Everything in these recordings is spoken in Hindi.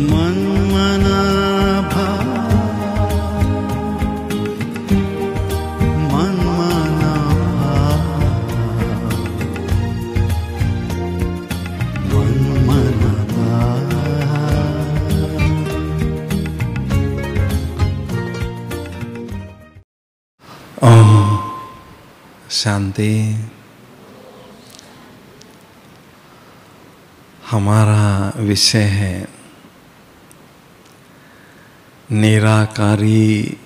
मन मना मन मना मन मना ओम शांति। हमारा विषय है निराकारी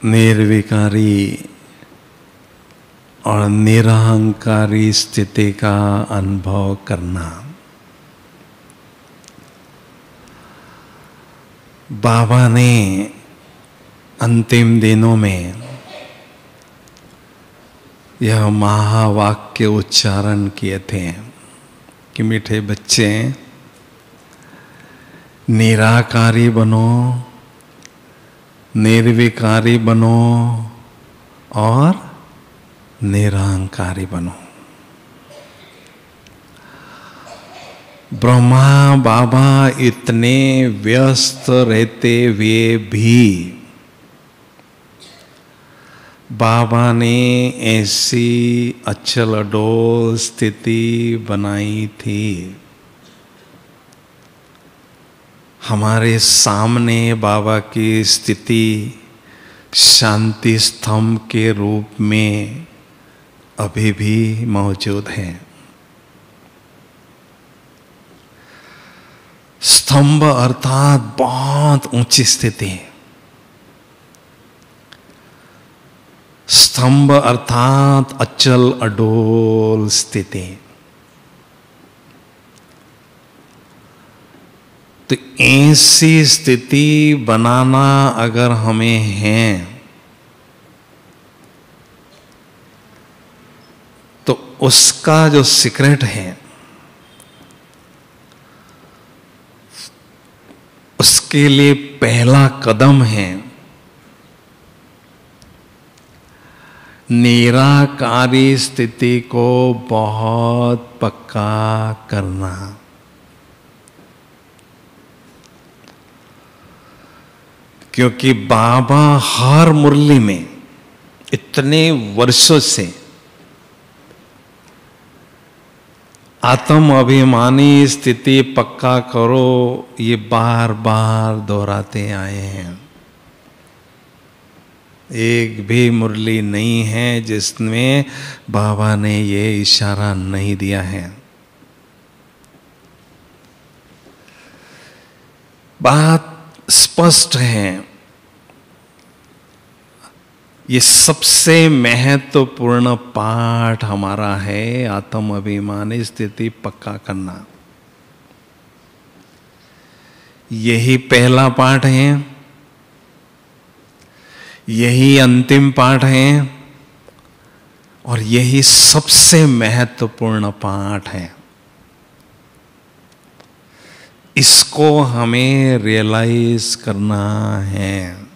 निर्विकारी और निरहंकारी स्थिति का अनुभव करना। बाबा ने अंतिम दिनों में यह महावाक्य उच्चारण किए थे कि मीठे बच्चे, निराकारी बनो, निर्विकारी बनो और निरहंकारी बनो। ब्रह्मा बाबा इतने व्यस्त रहते हुए भी बाबा ने ऐसी अचल अडोल स्थिति बनाई थी। हमारे सामने बाबा की स्थिति शांति स्तंभ के रूप में अभी भी मौजूद है। स्तंभ अर्थात बहुत ऊंची स्थिति। स्तंभ अर्थात अचल अडोल स्थिति। तो ऐसी स्थिति बनाना अगर हमें है तो उसका जो सीक्रेट है, उसके लिए पहला कदम है निराकारी स्थिति को बहुत पक्का करना। क्योंकि बाबा हर मुरली में इतने वर्षों से आत्म अभिमानी स्थिति पक्का करो, ये बार बार दोहराते आए हैं। एक भी मुरली नहीं है जिसमें बाबा ने ये इशारा नहीं दिया है। बात स्पष्ट है। ये सबसे महत्वपूर्ण पाठ हमारा है, आत्म अभिमानी स्थिति पक्का करना। यही पहला पाठ है, यही अंतिम पाठ है और यही सबसे महत्वपूर्ण पाठ है। इसको हमें रियलाइज करना है।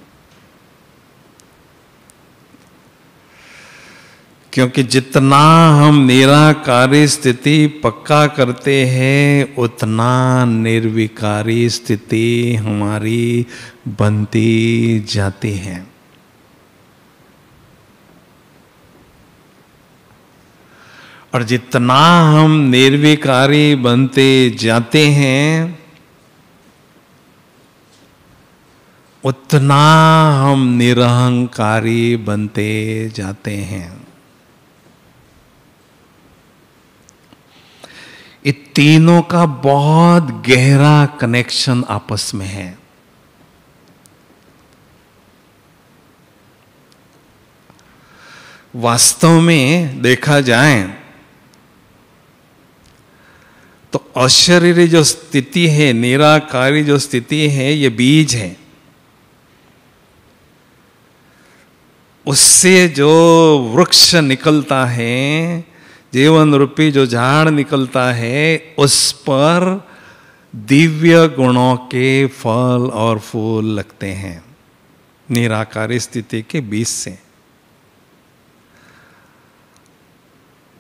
क्योंकि जितना हम निराकारी स्थिति पक्का करते हैं उतना निर्विकारी स्थिति हमारी बनती जाती है। और जितना हम निर्विकारी बनते जाते हैं उतना हम निरहंकारी बनते जाते हैं। ये तीनों का बहुत गहरा कनेक्शन आपस में है। वास्तव में देखा जाए तो अशरीरी जो स्थिति है, निराकारी जो स्थिति है, ये बीज है। उससे जो वृक्ष निकलता है, जीवन रूपी जो झाड़ निकलता है, उस पर दिव्य गुणों के फल और फूल लगते हैं निराकारी स्थिति के बीज से।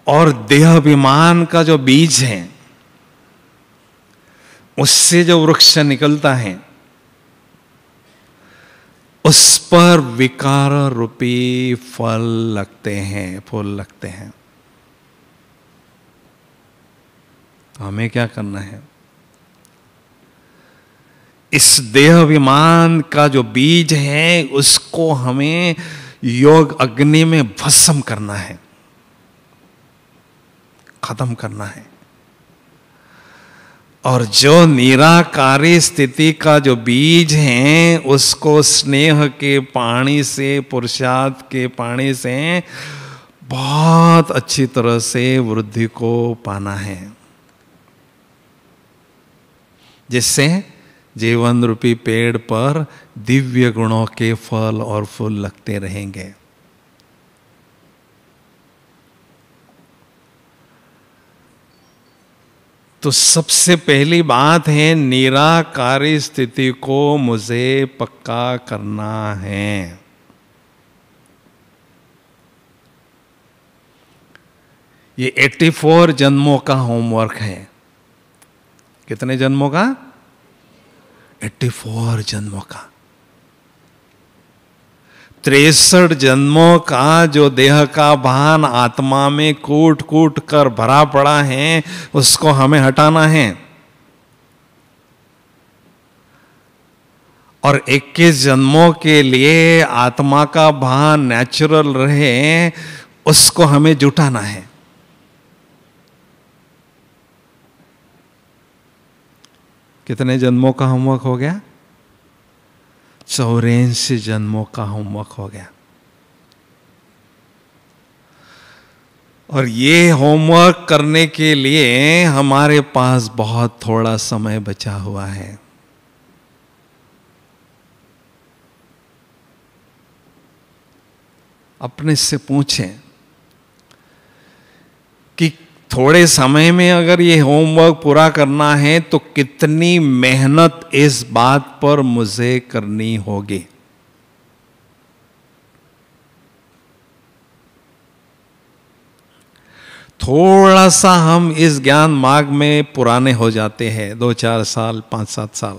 और देहाभिमान का जो बीज है उससे जो वृक्ष निकलता है उस पर विकार रूपी फल लगते हैं, फूल लगते हैं। हमें क्या करना है? इस देह अभिमान का जो बीज है उसको हमें योग अग्नि में भस्म करना है, खत्म करना है। और जो निराकारी स्थिति का जो बीज है उसको स्नेह के पानी से, पुरुषार्थ के पानी से बहुत अच्छी तरह से वृद्धि को पाना है, जिससे जीवन रूपी पेड़ पर दिव्य गुणों के फल और फूल लगते रहेंगे। तो सबसे पहली बात है, निराकारी स्थिति को मुझे पक्का करना है। ये 84 जन्मों का होमवर्क है। कितने जन्मों का? 84 जन्मों का। 63 जन्मों का जो देह का भान आत्मा में कूट कूट कर भरा पड़ा है उसको हमें हटाना है। और 21 जन्मों के लिए आत्मा का भान नेचुरल रहे उसको हमें जुटाना है। कितने जन्मों का होमवर्क हो गया? 84 जन्मों का होमवर्क हो गया। और ये होमवर्क करने के लिए हमारे पास बहुत थोड़ा समय बचा हुआ है। अपने से पूछें कि थोड़े समय में अगर ये होमवर्क पूरा करना है तो कितनी मेहनत इस बात पर मुझे करनी होगी। थोड़ा सा हम इस ज्ञान मार्ग में पुराने हो जाते हैं, 2-4 साल, 5-7 साल,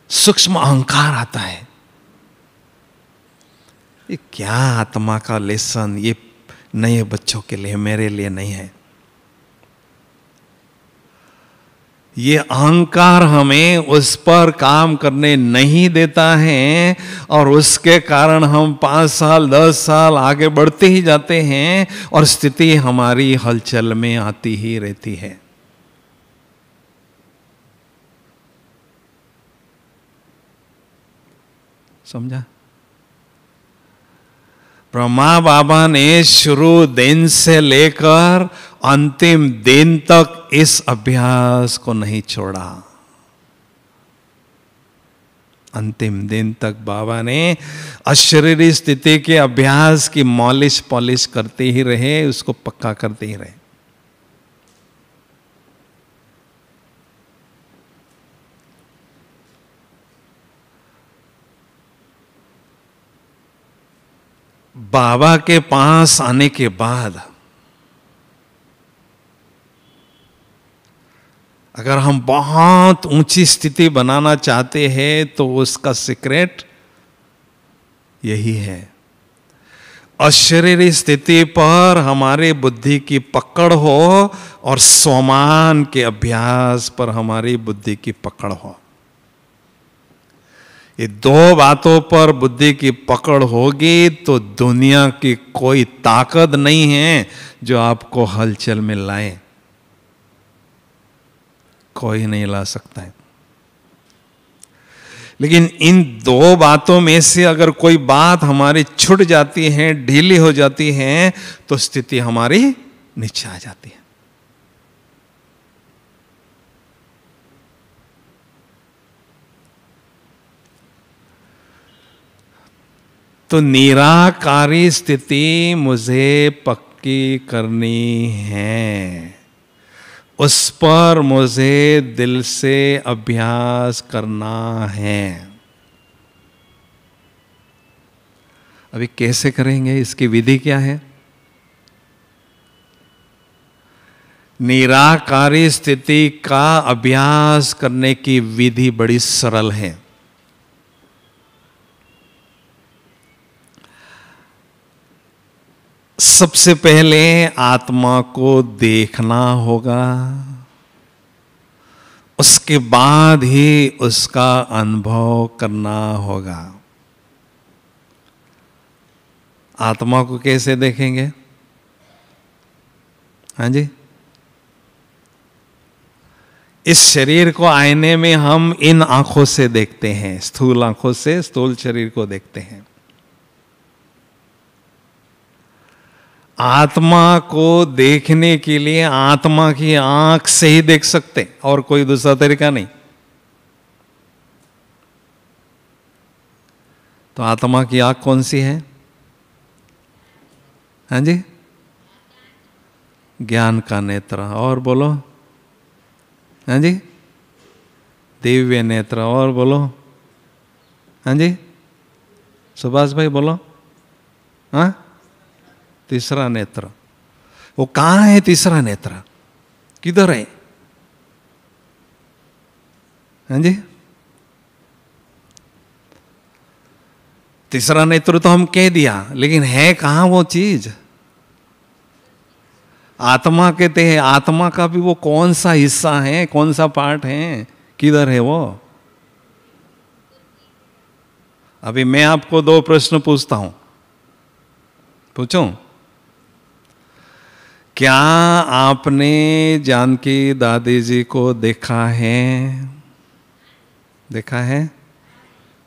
सूक्ष्म अहंकार आता है। ये क्या आत्मा का लेसन, ये नए बच्चों के लिए, मेरे लिए नहीं है। ये अहंकार हमें उस पर काम करने नहीं देता है और उसके कारण हम 5 साल 10 साल आगे बढ़ते ही जाते हैं और स्थिति हमारी हलचल में आती ही रहती है। समझा? ब्रह्मा बाबा ने शुरू दिन से लेकर अंतिम दिन तक इस अभ्यास को नहीं छोड़ा। अंतिम दिन तक बाबा ने अशरीरी स्थिति के अभ्यास की मॉलिश पॉलिश करते ही रहे, उसको पक्का करते ही रहे। बाबा के पास आने के बाद अगर हम बहुत ऊंची स्थिति बनाना चाहते हैं तो उसका सीक्रेट यही है। अशरीरी स्थिति पर हमारे बुद्धि की पकड़ हो और स्वमान के अभ्यास पर हमारी बुद्धि की पकड़ हो। ये 2 बातों पर बुद्धि की पकड़ होगी तो दुनिया की कोई ताकत नहीं है जो आपको हलचल में लाए। कोई नहीं ला सकता है। लेकिन इन 2 बातों में से अगर कोई बात हमारी छूट जाती है, ढीली हो जाती है, तो स्थिति हमारी नीचे आ जाती है। तो निराकारी स्थिति मुझे पक्की करनी है, उस पर मुझे दिल से अभ्यास करना है। अभी कैसे करेंगे, इसकी विधि क्या है? निराकारी स्थिति का अभ्यास करने की विधि बड़ी सरल है। सबसे पहले आत्मा को देखना होगा, उसके बाद ही उसका अनुभव करना होगा। आत्मा को कैसे देखेंगे? हाँ जी, इस शरीर को आईने में हम इन आंखों से देखते हैं, स्थूल आंखों से स्थूल शरीर को देखते हैं। आत्मा को देखने के लिए आत्मा की आंख से ही देख सकते, और कोई दूसरा तरीका नहीं। तो आत्मा की आंख कौन सी है? हाँ जी, ज्ञान का नेत्र। और बोलो, हाँ जी, दिव्य नेत्र। और बोलो, हाँ जी, सुभाष भाई बोलो। हाँ, तीसरा नेत्र। वो कहाँ है तीसरा नेत्र? किधर है? हाँ जी, तीसरा नेत्र तो हम कह दिया, लेकिन है कहाँ वो चीज? आत्मा कहते हैं। आत्मा का भी वो कौन सा हिस्सा है, कौन सा पार्ट है, किधर है वो? अभी मैं आपको दो प्रश्न पूछता हूं, पूछूं? क्या आपने जानकी दादी जी को देखा है? देखा है?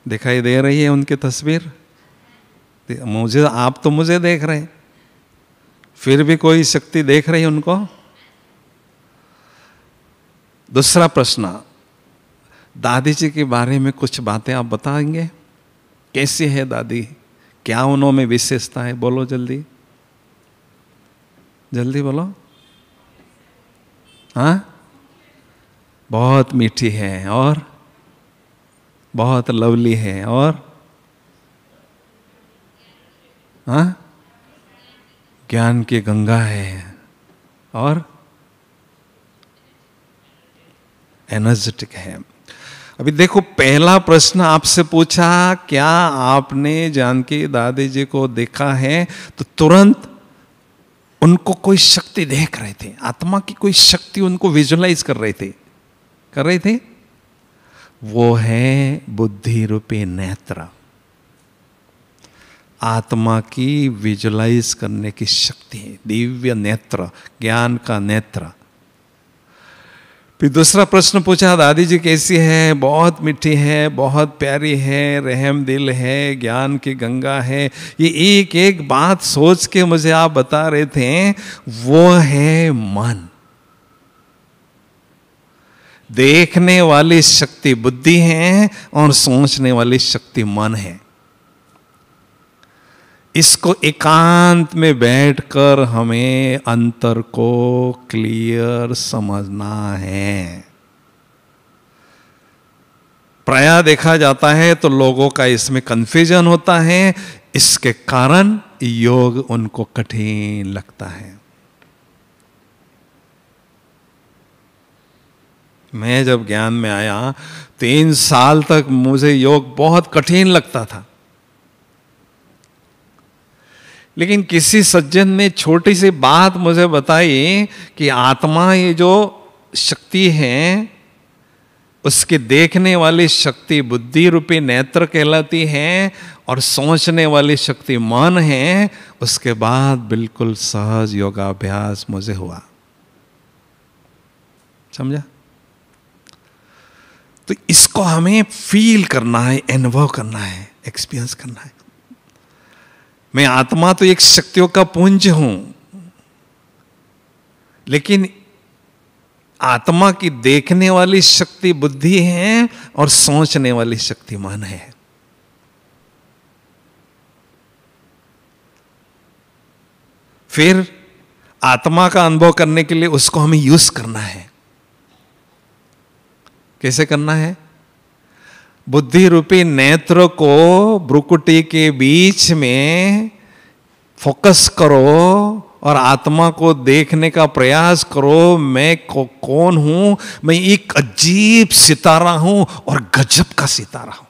दिखाई दे रही है उनकी तस्वीर? मुझे, आप तो मुझे देख रहे, फिर भी कोई शक्ति देख रही है उनको? दूसरा प्रश्न, दादी जी के बारे में कुछ बातें आप बताएंगे? कैसी है दादी? क्या उन्होंने विशेषता है? बोलो जल्दी, जल्दी बोलो। हाँ, बहुत मीठी है, और बहुत लवली है, और हाँ, ज्ञान की गंगा है, और एनर्जेटिक है। अभी देखो, पहला प्रश्न आपसे पूछा क्या आपने जानकी दादी जी को देखा है, तो तुरंत उनको कोई शक्ति देख रहे थे, आत्मा की कोई शक्ति उनको विजुलाइज कर रहे थे। वो है बुद्धि रूपी नेत्र, आत्मा की विजुलाइज करने की शक्ति है, दिव्य नेत्र, ज्ञान का नेत्र। फिर दूसरा प्रश्न पूछा, दादी जी कैसी है? बहुत मीठी है, बहुत प्यारी है, रहम दिल है, ज्ञान की गंगा है। ये एक एक बात सोच के मुझे आप बता रहे थे, वो है मन। देखने वाली शक्ति बुद्धि है और सोचने वाली शक्ति मन है। इसको एकांत में बैठकर हमें अंतर को क्लियर समझना है। प्रायः देखा जाता है तो लोगों का इसमें कंफ्यूजन होता है, इसके कारण योग उनको कठिन लगता है। मैं जब ज्ञान में आया 3 साल तक मुझे योग बहुत कठिन लगता था, लेकिन किसी सज्जन ने छोटी सी बात मुझे बताई कि आत्मा, ये जो शक्ति है, उसके देखने वाली शक्ति बुद्धि रूपी नेत्र कहलाती है, और सोचने वाली शक्ति मन है। उसके बाद बिल्कुल सहज योगाभ्यास मुझे हुआ। समझा? तो इसको हमें फील करना है, अनुभव करना है, एक्सपीरियंस करना है। मैं आत्मा तो एक शक्तियों का पुंज हूं, लेकिन आत्मा की देखने वाली शक्ति बुद्धि है और सोचने वाली शक्ति मन है। फिर आत्मा का अनुभव करने के लिए उसको हमें यूज करना है। कैसे करना है? बुद्धि रूपी नेत्र को भ्रुकुटी के बीच में फोकस करो और आत्मा को देखने का प्रयास करो। मैं कौन हूं? मैं एक अजीब सितारा हूं और गजब का सितारा हूं।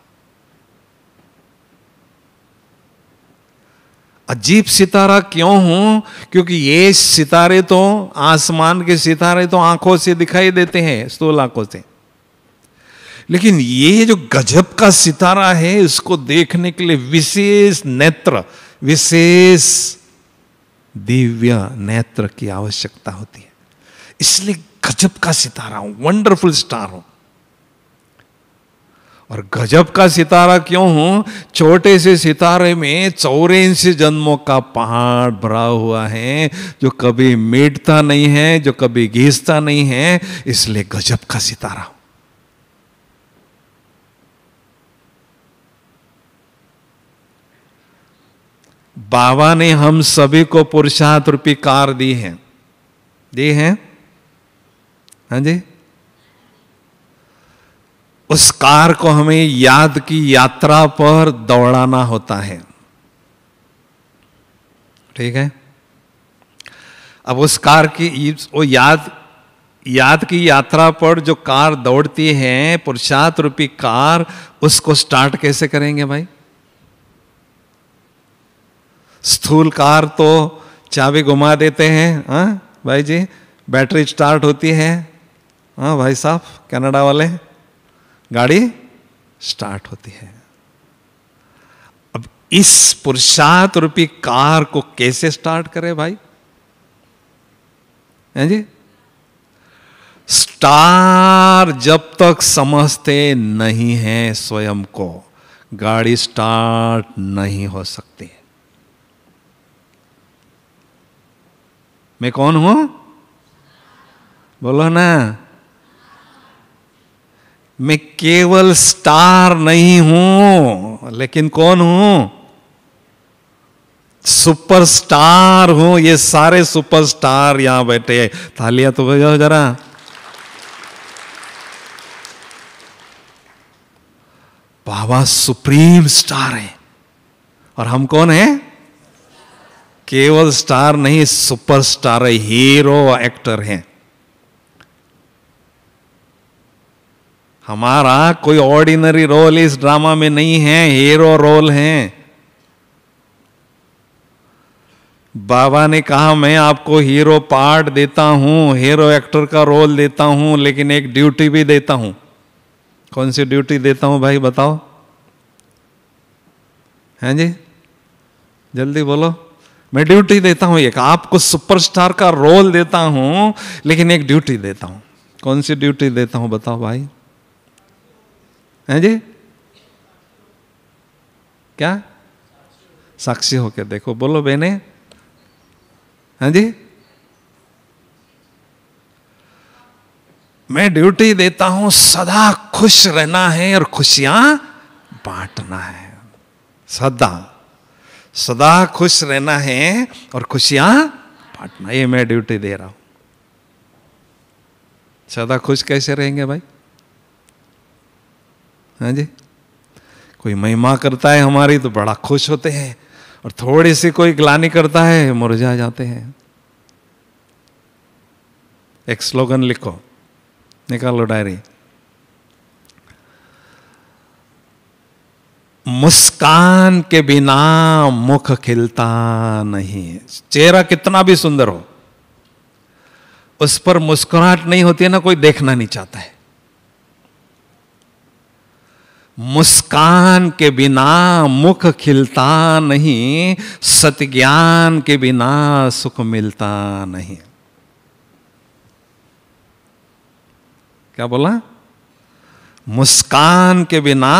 अजीब सितारा क्यों हूं? क्योंकि ये सितारे तो, आसमान के सितारे तो आंखों से दिखाई देते हैं, स्थूल आंखों से, लेकिन ये जो गजब का सितारा है, इसको देखने के लिए विशेष नेत्र, विशेष दिव्य नेत्र की आवश्यकता होती है। इसलिए गजब का सितारा हूं, वंडरफुल स्टार हूं। और गजब का सितारा क्यों हूं? छोटे से सितारे में 84 जन्मों का पहाड़ भरा हुआ है, जो कभी मिटता नहीं है, जो कभी घिसता नहीं है, इसलिए गजब का सितारा हूं। बाबा ने हम सभी को पुरुषार्थ रूपी कार दी है, हाँ जी। उस कार को हमें याद की यात्रा पर दौड़ाना होता है, ठीक है। अब उस कार की, वो याद की यात्रा पर जो कार दौड़ती है, पुरुषार्थ रूपी कार, उसको स्टार्ट कैसे करेंगे भाई? स्थूल कार तो चाबी घुमा देते हैं, हाँ भाई जी, बैटरी स्टार्ट होती है, हाँ भाई साहब कनाडा वाले, गाड़ी स्टार्ट होती है। अब इस पुरुषार्थ रूपी कार को कैसे स्टार्ट करें भाई? हैं जी? स्टार जब तक समझते नहीं है स्वयं को, गाड़ी स्टार्ट नहीं हो सकती। मैं कौन हूं? बोलो ना। मैं केवल स्टार नहीं हूं, लेकिन कौन हूं? सुपरस्टार हूं। ये सारे सुपरस्टार यहां बैठे हैं, तालियां तो बजाओ जरा। बाबा सुप्रीम स्टार है, और हम कौन हैं? केवल स्टार नहीं, सुपरस्टार है, हीरो एक्टर हैं। हमारा कोई ऑर्डिनरी रोल इस ड्रामा में नहीं है, हीरो रोल है। बाबा ने कहा मैं आपको हीरो पार्ट देता हूं, हीरो एक्टर का रोल देता हूं, लेकिन एक ड्यूटी भी देता हूं। कौन सी ड्यूटी देता हूं भाई बताओ? हैं जी, जल्दी बोलो। मैं ड्यूटी देता हूं एक, आपको सुपरस्टार का रोल देता हूं, लेकिन एक ड्यूटी देता हूं। कौन सी ड्यूटी देता हूं बताओ भाई? हैं जी? क्या? साक्षी होके देखो, बोलो बहने। हाँ जी? मैं ड्यूटी देता हूं सदा खुश रहना है और खुशियां बांटना है। सदा सदा खुश रहना है और खुशियां बांटना, ये मैं ड्यूटी दे रहा हूं। सदा खुश कैसे रहेंगे भाई? हाँ जी? कोई महिमा करता है हमारी तो बड़ा खुश होते हैं, और थोड़ी सी कोई ग्लानि करता है मुरझा जाते हैं। एक स्लोगन लिखो, निकालो डायरी। मुस्कान के बिना मुख खिलता नहीं। चेहरा कितना भी सुंदर हो, उस पर मुस्कुराहट नहीं होती है ना, कोई देखना नहीं चाहता है। मुस्कान के बिना मुख खिलता नहीं, सत्य ज्ञान के बिना सुख मिलता नहीं। क्या बोला? मुस्कान के बिना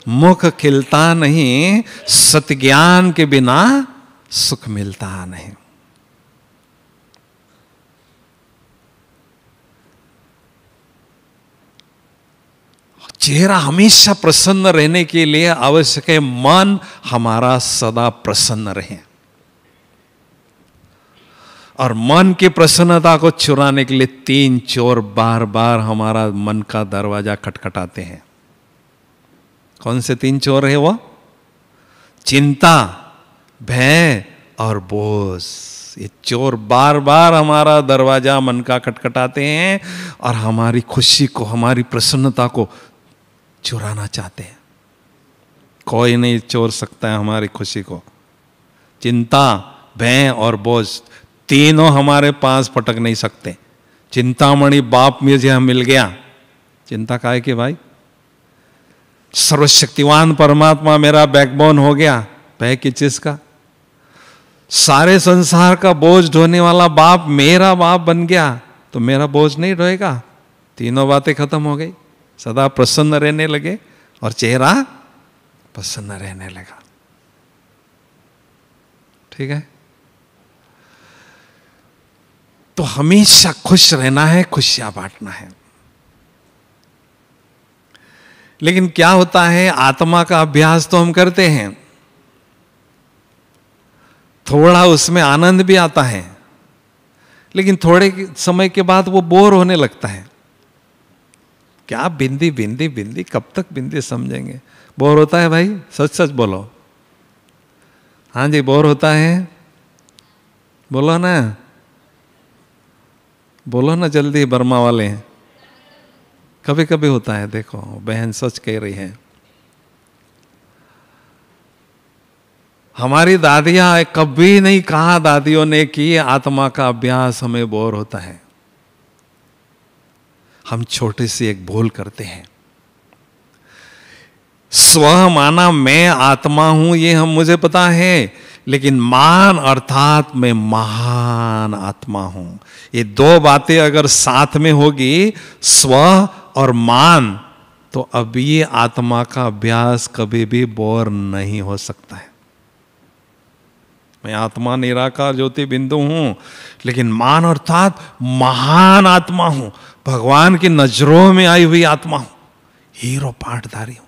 मुख खिलता नहीं, सत्य ज्ञान के बिना सुख मिलता नहीं। चेहरा हमेशा प्रसन्न रहने के लिए आवश्यक है मन हमारा सदा प्रसन्न रहे, और मन की प्रसन्नता को चुराने के लिए 3 चोर बार बार हमारा मन का दरवाजा खटखटाते हैं। कौन से 3 चोर है वो? चिंता, भय और बोझ। ये चोर बार बार हमारा दरवाजा मन का खटखटाते हैं और हमारी खुशी को, हमारी प्रसन्नता को चुराना चाहते हैं। कोई नहीं चोर सकता है हमारी खुशी को। चिंता, भय और बोझ तीनों हमारे पास पटक नहीं सकते। चिंतामणि बाप मुझे मिल गया, चिंता काहे की भाई? सर्वशक्तिवान परमात्मा मेरा बैकबोन हो गया, भय किस चीज का? सारे संसार का बोझ ढोने वाला बाप मेरा बाप बन गया तो मेरा बोझ नहीं ढोएगा। तीनों बातें खत्म हो गई, सदा प्रसन्न रहने लगे और चेहरा प्रसन्न रहने लगा। ठीक है, तो हमेशा खुश रहना है, खुशियां बांटना है। लेकिन क्या होता है, आत्मा का अभ्यास तो हम करते हैं, थोड़ा उसमें आनंद भी आता है, लेकिन थोड़े समय के बाद वो बोर होने लगता है। क्या बिंदी बिंदी बिंदी, कब तक बिंदी समझेंगे? बोर होता है भाई, सच सच बोलो। हाँ जी, बोर होता है, बोलो ना, बोलो ना जल्दी, बर्मा वाले। कभी कभी होता है, देखो बहन सच कह रही है। हमारी दादियां कभी नहीं कहा, दादियों ने, कि आत्मा का अभ्यास हमें बोर होता है। हम छोटे से एक भूल करते हैं। स्व माना मैं आत्मा हूं, ये हम मुझे पता है, लेकिन मान अर्थात मैं महान आत्मा हूं। ये दो बातें अगर साथ में होगी, स्व और मान, तो अब ये आत्मा का अभ्यास कभी भी बोर नहीं हो सकता है। मैं आत्मा निराकार ज्योति बिंदु हूं, लेकिन मान अर्थात महान आत्मा हूं, भगवान की नजरों में आई हुई आत्मा हूं, हीरो पाठधारी हूं।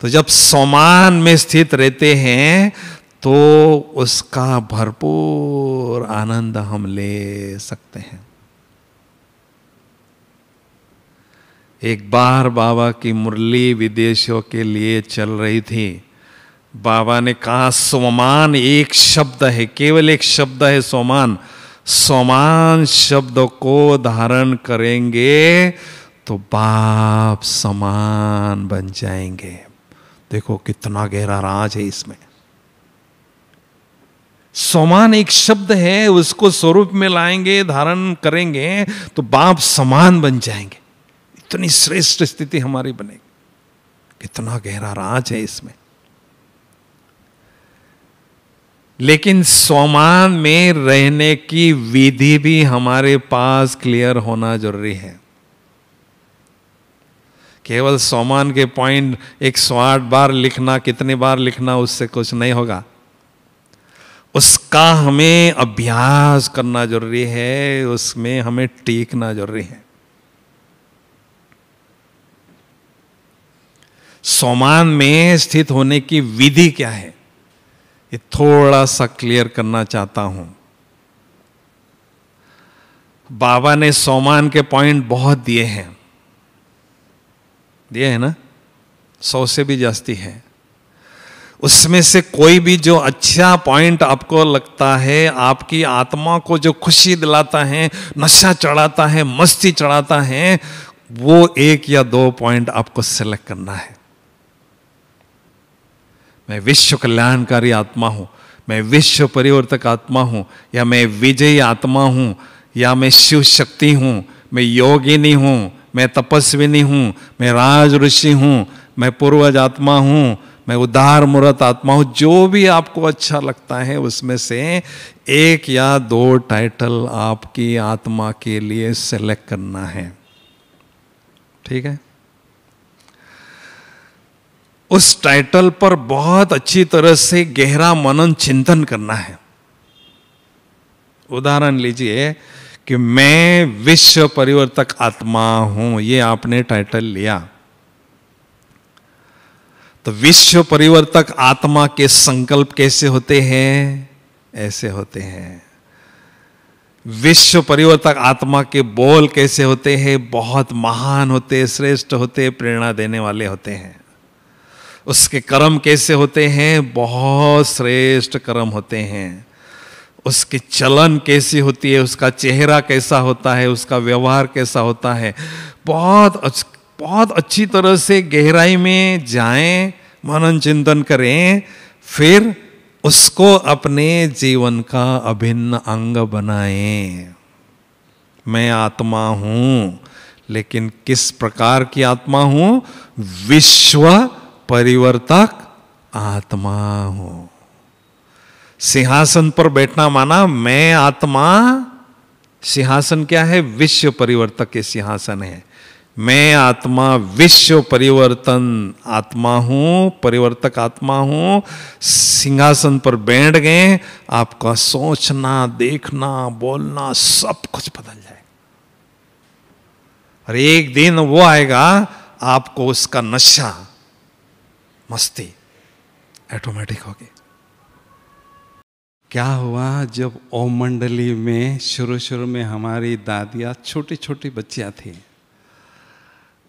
तो जब समान में स्थित रहते हैं तो उसका भरपूर आनंद हम ले सकते हैं। एक बार बाबा की मुरली विदेशियों के लिए चल रही थी। बाबा ने कहा, सोमान एक शब्द है, केवल एक शब्द है सोमान। सोमान शब्द को धारण करेंगे तो बाप समान बन जाएंगे। देखो कितना गहरा राज है इसमें। सोमान एक शब्द है, उसको स्वरूप में लाएंगे, धारण करेंगे तो बाप समान बन जाएंगे। इतनी श्रेष्ठ स्थिति हमारी बनेगी। कितना गहरा राज है इसमें। लेकिन सोमान में रहने की विधि भी हमारे पास क्लियर होना जरूरी है। केवल सोमान के पॉइंट 108 बार लिखना, कितनी बार लिखना, उससे कुछ नहीं होगा। उसका हमें अभ्यास करना जरूरी है, उसमें हमें टीकना जरूरी है। सोमान में स्थित होने की विधि क्या है, ये थोड़ा सा क्लियर करना चाहता हूं। बाबा ने सोमान के पॉइंट बहुत दिए हैं, दिए हैं ना, 100 से भी जास्ती है। उसमें से कोई भी जो अच्छा पॉइंट आपको लगता है, आपकी आत्मा को जो खुशी दिलाता है, नशा चढ़ाता है, मस्ती चढ़ाता है, वो 1 या 2 पॉइंट आपको सेलेक्ट करना है। मैं विश्व कल्याणकारी आत्मा हूं, मैं विश्व परिवर्तक आत्मा हूं, या मैं विजयी आत्मा हूं, या मैं शिव शक्ति हूं, मैं योगिनी हूं, मैं तपस्विनी हूं, मैं राज ऋषि हूं, मैं पूर्वज आत्मा हूं, मैं उदार मूर्त आत्मा हूं। जो भी आपको अच्छा लगता है उसमें से 1 या 2 टाइटल आपकी आत्मा के लिए सेलेक्ट करना है। ठीक है, उस टाइटल पर बहुत अच्छी तरह से गहरा मनन चिंतन करना है। उदाहरण लीजिए कि मैं विश्व परिवर्तक आत्मा हूं, ये आपने टाइटल लिया, तो विश्व परिवर्तक आत्मा के संकल्प कैसे होते हैं? ऐसे होते हैं। विश्व परिवर्तक आत्मा के बोल कैसे होते हैं? बहुत महान होते, श्रेष्ठ होते, प्रेरणा देने वाले होते हैं। उसके कर्म कैसे होते हैं? बहुत श्रेष्ठ कर्म होते हैं। उसकी चलन कैसी होती है, उसका चेहरा कैसा होता है, उसका व्यवहार कैसा होता है, बहुत अच्छी तरह से गहराई में जाएं, मनन चिंतन करें, फिर उसको अपने जीवन का अभिन्न अंग बनाएं। मैं आत्मा हूं, लेकिन किस प्रकार की आत्मा हूं? विश्व परिवर्तक आत्मा हूं। सिंहासन पर बैठना माना मैं आत्मा, सिंहासन क्या है? विश्व परिवर्तक के सिंहासन है। मैं आत्मा विश्व परिवर्तन आत्मा हूं, परिवर्तक आत्मा हूं। सिंहासन पर बैठ गए, आपका सोचना, देखना, बोलना सब कुछ बदल जाए। और एक दिन वो आएगा, आपको उसका नशा, मस्ती ऑटोमेटिक होगी। क्या हुआ जब ओम मंडली में शुरू में हमारी दादियाँ छोटी छोटी बच्चियाँ थी,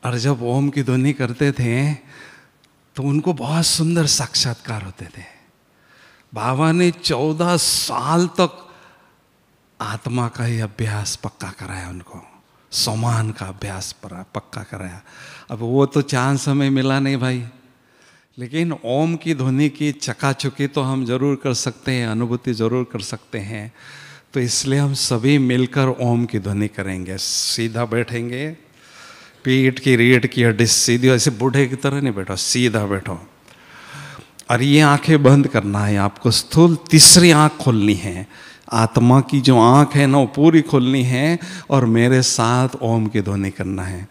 और जब ओम की ध्वनि करते थे तो उनको बहुत सुंदर साक्षात्कार होते थे। बाबा ने 14 साल तक आत्मा का ही अभ्यास पक्का कराया उनको, सोमान का अभ्यास पक्का कराया। अब वो तो चांद समय मिला नहीं भाई, लेकिन ओम की ध्वनि की चकाचुकी तो हम जरूर कर सकते हैं, अनुभूति जरूर कर सकते हैं। तो इसलिए हम सभी मिलकर ओम की ध्वनि करेंगे। सीधा बैठेंगे, पीठ की रीढ़ की हड्डी सीधी, ऐसे बूढ़े की तरह नहीं बैठो, सीधा बैठो। और ये आंखें बंद करना है आपको। स्थूल तीसरी आंख खोलनी है, आत्मा की जो आंख है ना वो पूरी खोलनी है, और मेरे साथ ओम की ध्वनि करना है।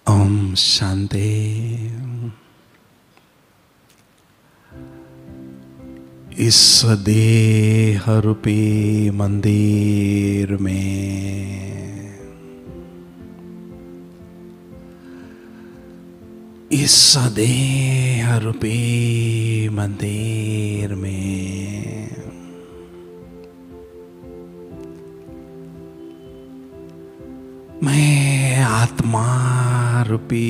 ओम शांति। इस देह रूपी मंदिर में, इस देह रूपी मंदिर में मैं आत्मा रूपी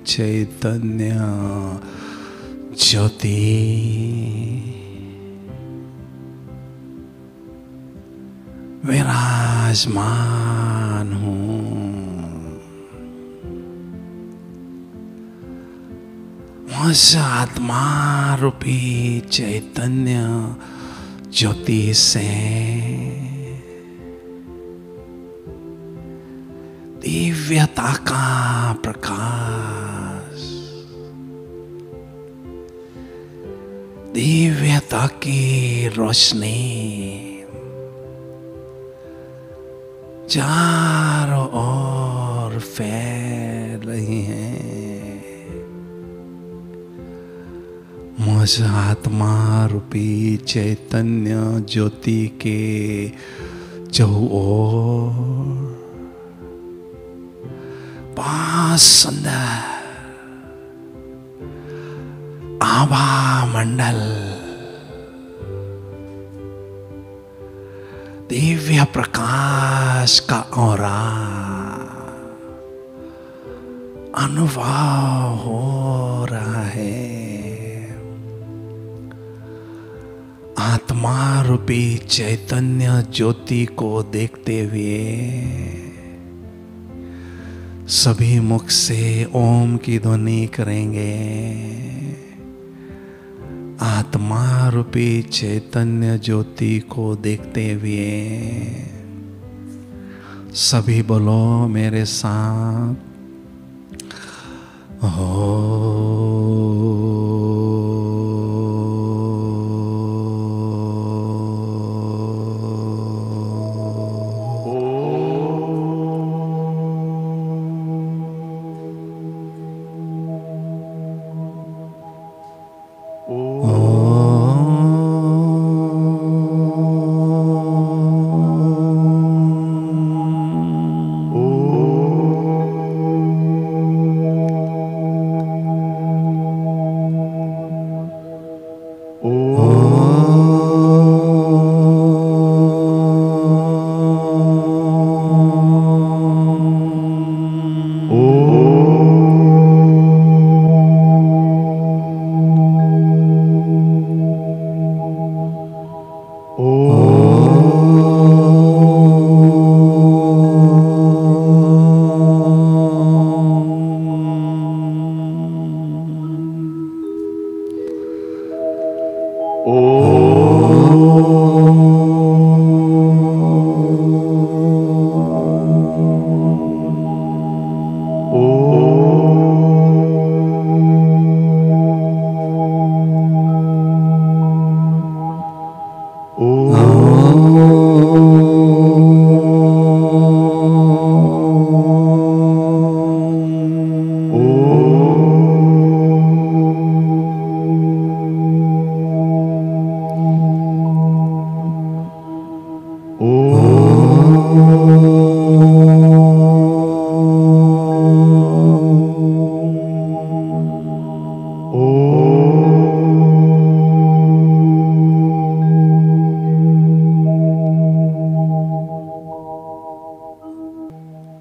चैतन्य ज्योति विराजमान हूँ। उस आत्मा रूपी चैतन्य ज्योति से दिव्यता का प्रकाश, दिव्यता की रोशनी चारों ओर फैल रही है। मुझ आत्मा रूपी चैतन्य ज्योति के चौओर बहुत सुंदर आभा मंडल, दिव्य प्रकाश का औरा अनुभव हो रहा है। आत्मा रूपी चैतन्य ज्योति को देखते हुए सभी मुख से ओम की ध्वनि करेंगे। आत्मा रूपी चैतन्य ज्योति को देखते हुए सभी बोलो मेरे साथ,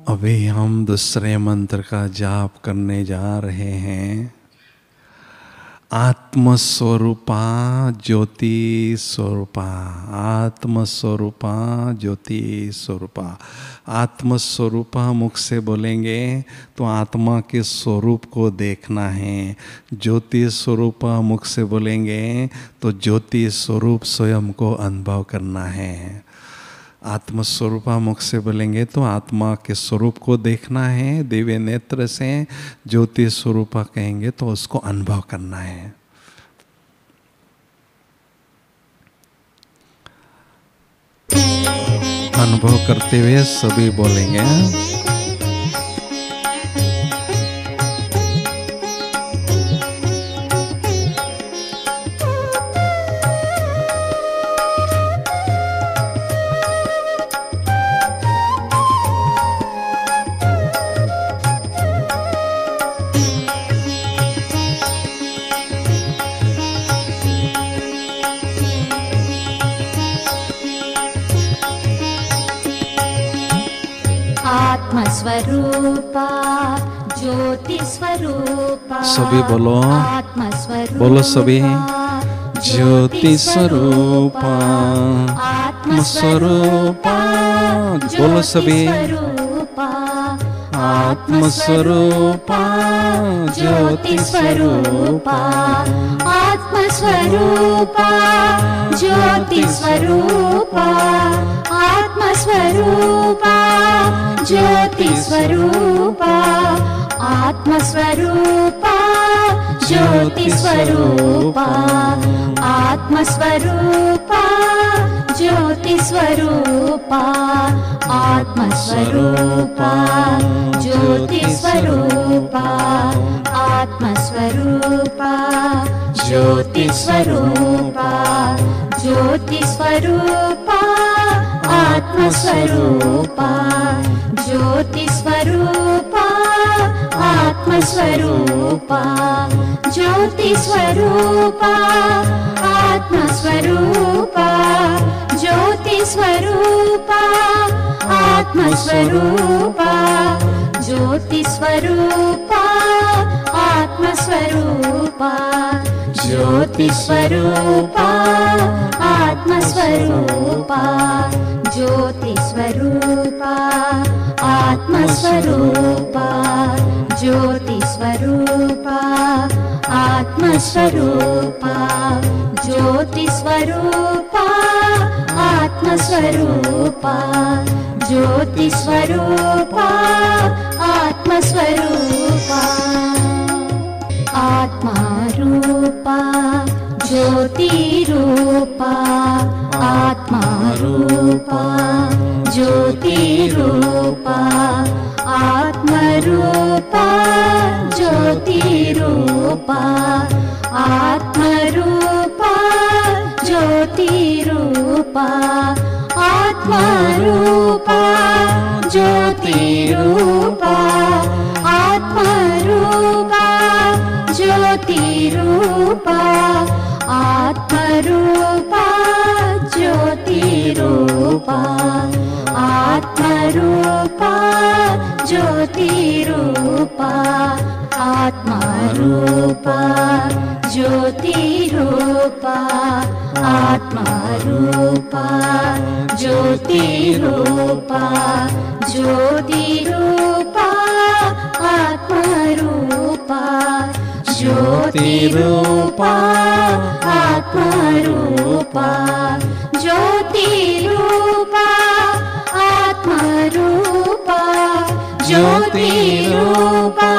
अभी हम दूसरे मंत्र का जाप करने जा रहे हैं। आत्मस्वरूपा ज्योति स्वरूपा, आत्मस्वरूपा ज्योति स्वरूपा। आत्मस्वरूपा मुख से बोलेंगे तो आत्मा के स्वरूप को देखना है। ज्योति स्वरूपा मुख से बोलेंगे तो ज्योति स्वरूप स्वयं को अनुभव करना है। आत्मस्वरूपा मुख से बोलेंगे तो आत्मा के स्वरूप को देखना है दिव्य नेत्र से। ज्योति स्वरूपा कहेंगे तो उसको अनुभव करना है। अनुभव करते हुए सभी बोलेंगे। आत्मस्वरूपा ज्योति स्वरूपा, सभी बोलो, आत्मस्वरूपा बोलो सभी। ज्योति स्वरूपा आत्मस्वरूपा, बोलो सभी। आत्मस्वरूपा ज्योति स्वरूपा, आत्मस्वरूपा ज्योति स्वरूपा, आत्मस्वरूपा ज्योति स्वरूपा, आत्मस्वरूपा ज्योति स्वरूपा, आत्मस्वरूपा ज्योति स्वरूपा, आत्मस्वरूपा ज्योति स्वरूपा, आत्मस्वरूपा ज्योति स्वरूपा, ज्योति स्वरूपा आत्मस्वरूपा, ज्योति स्वरूपा आत्मस्वरूपा, ज्योति स्वरूपा आत्मस्वरूपा, ज्योति स्वरूपा आत्मस्वरूपा, ज्योति स्वरूपा आत्मस्वरूपा, ज्योति स्वरूपा आत्मस्वरूपा, ज्योति स्वरूपा आत्मस्वरूपा, ज्योति स्वरूपा आत्मस्वरूपा, ज्योति स्वरूपा आत्मस्वरूपा, ज्योति स्वरूपा आत्मस्वरूपा, आत्मा रूपा ज्योति रूपा, आत्मा रूपा ज्योति रूपा, आत्मा रूपा ज्योति रूपा, आत्मा रूपा ज्योति रूपा, आत्मा रूपा ज्योति रूपा, आत्मा रूपा ज्योति रूपा, आत्मा रूपा ज्योति रूपा, आत्मा रूपा ज्योति रूपा, आत्मा रूपा ज्योति रूपा, आत्मा रूपा ज्योति रूपा, ज्योति रूपा आत्मा रूपा, ज्योति रूपा आत्मा रूपा, ज्योति रूपा आत्मा रूपा, ज्योति रूपा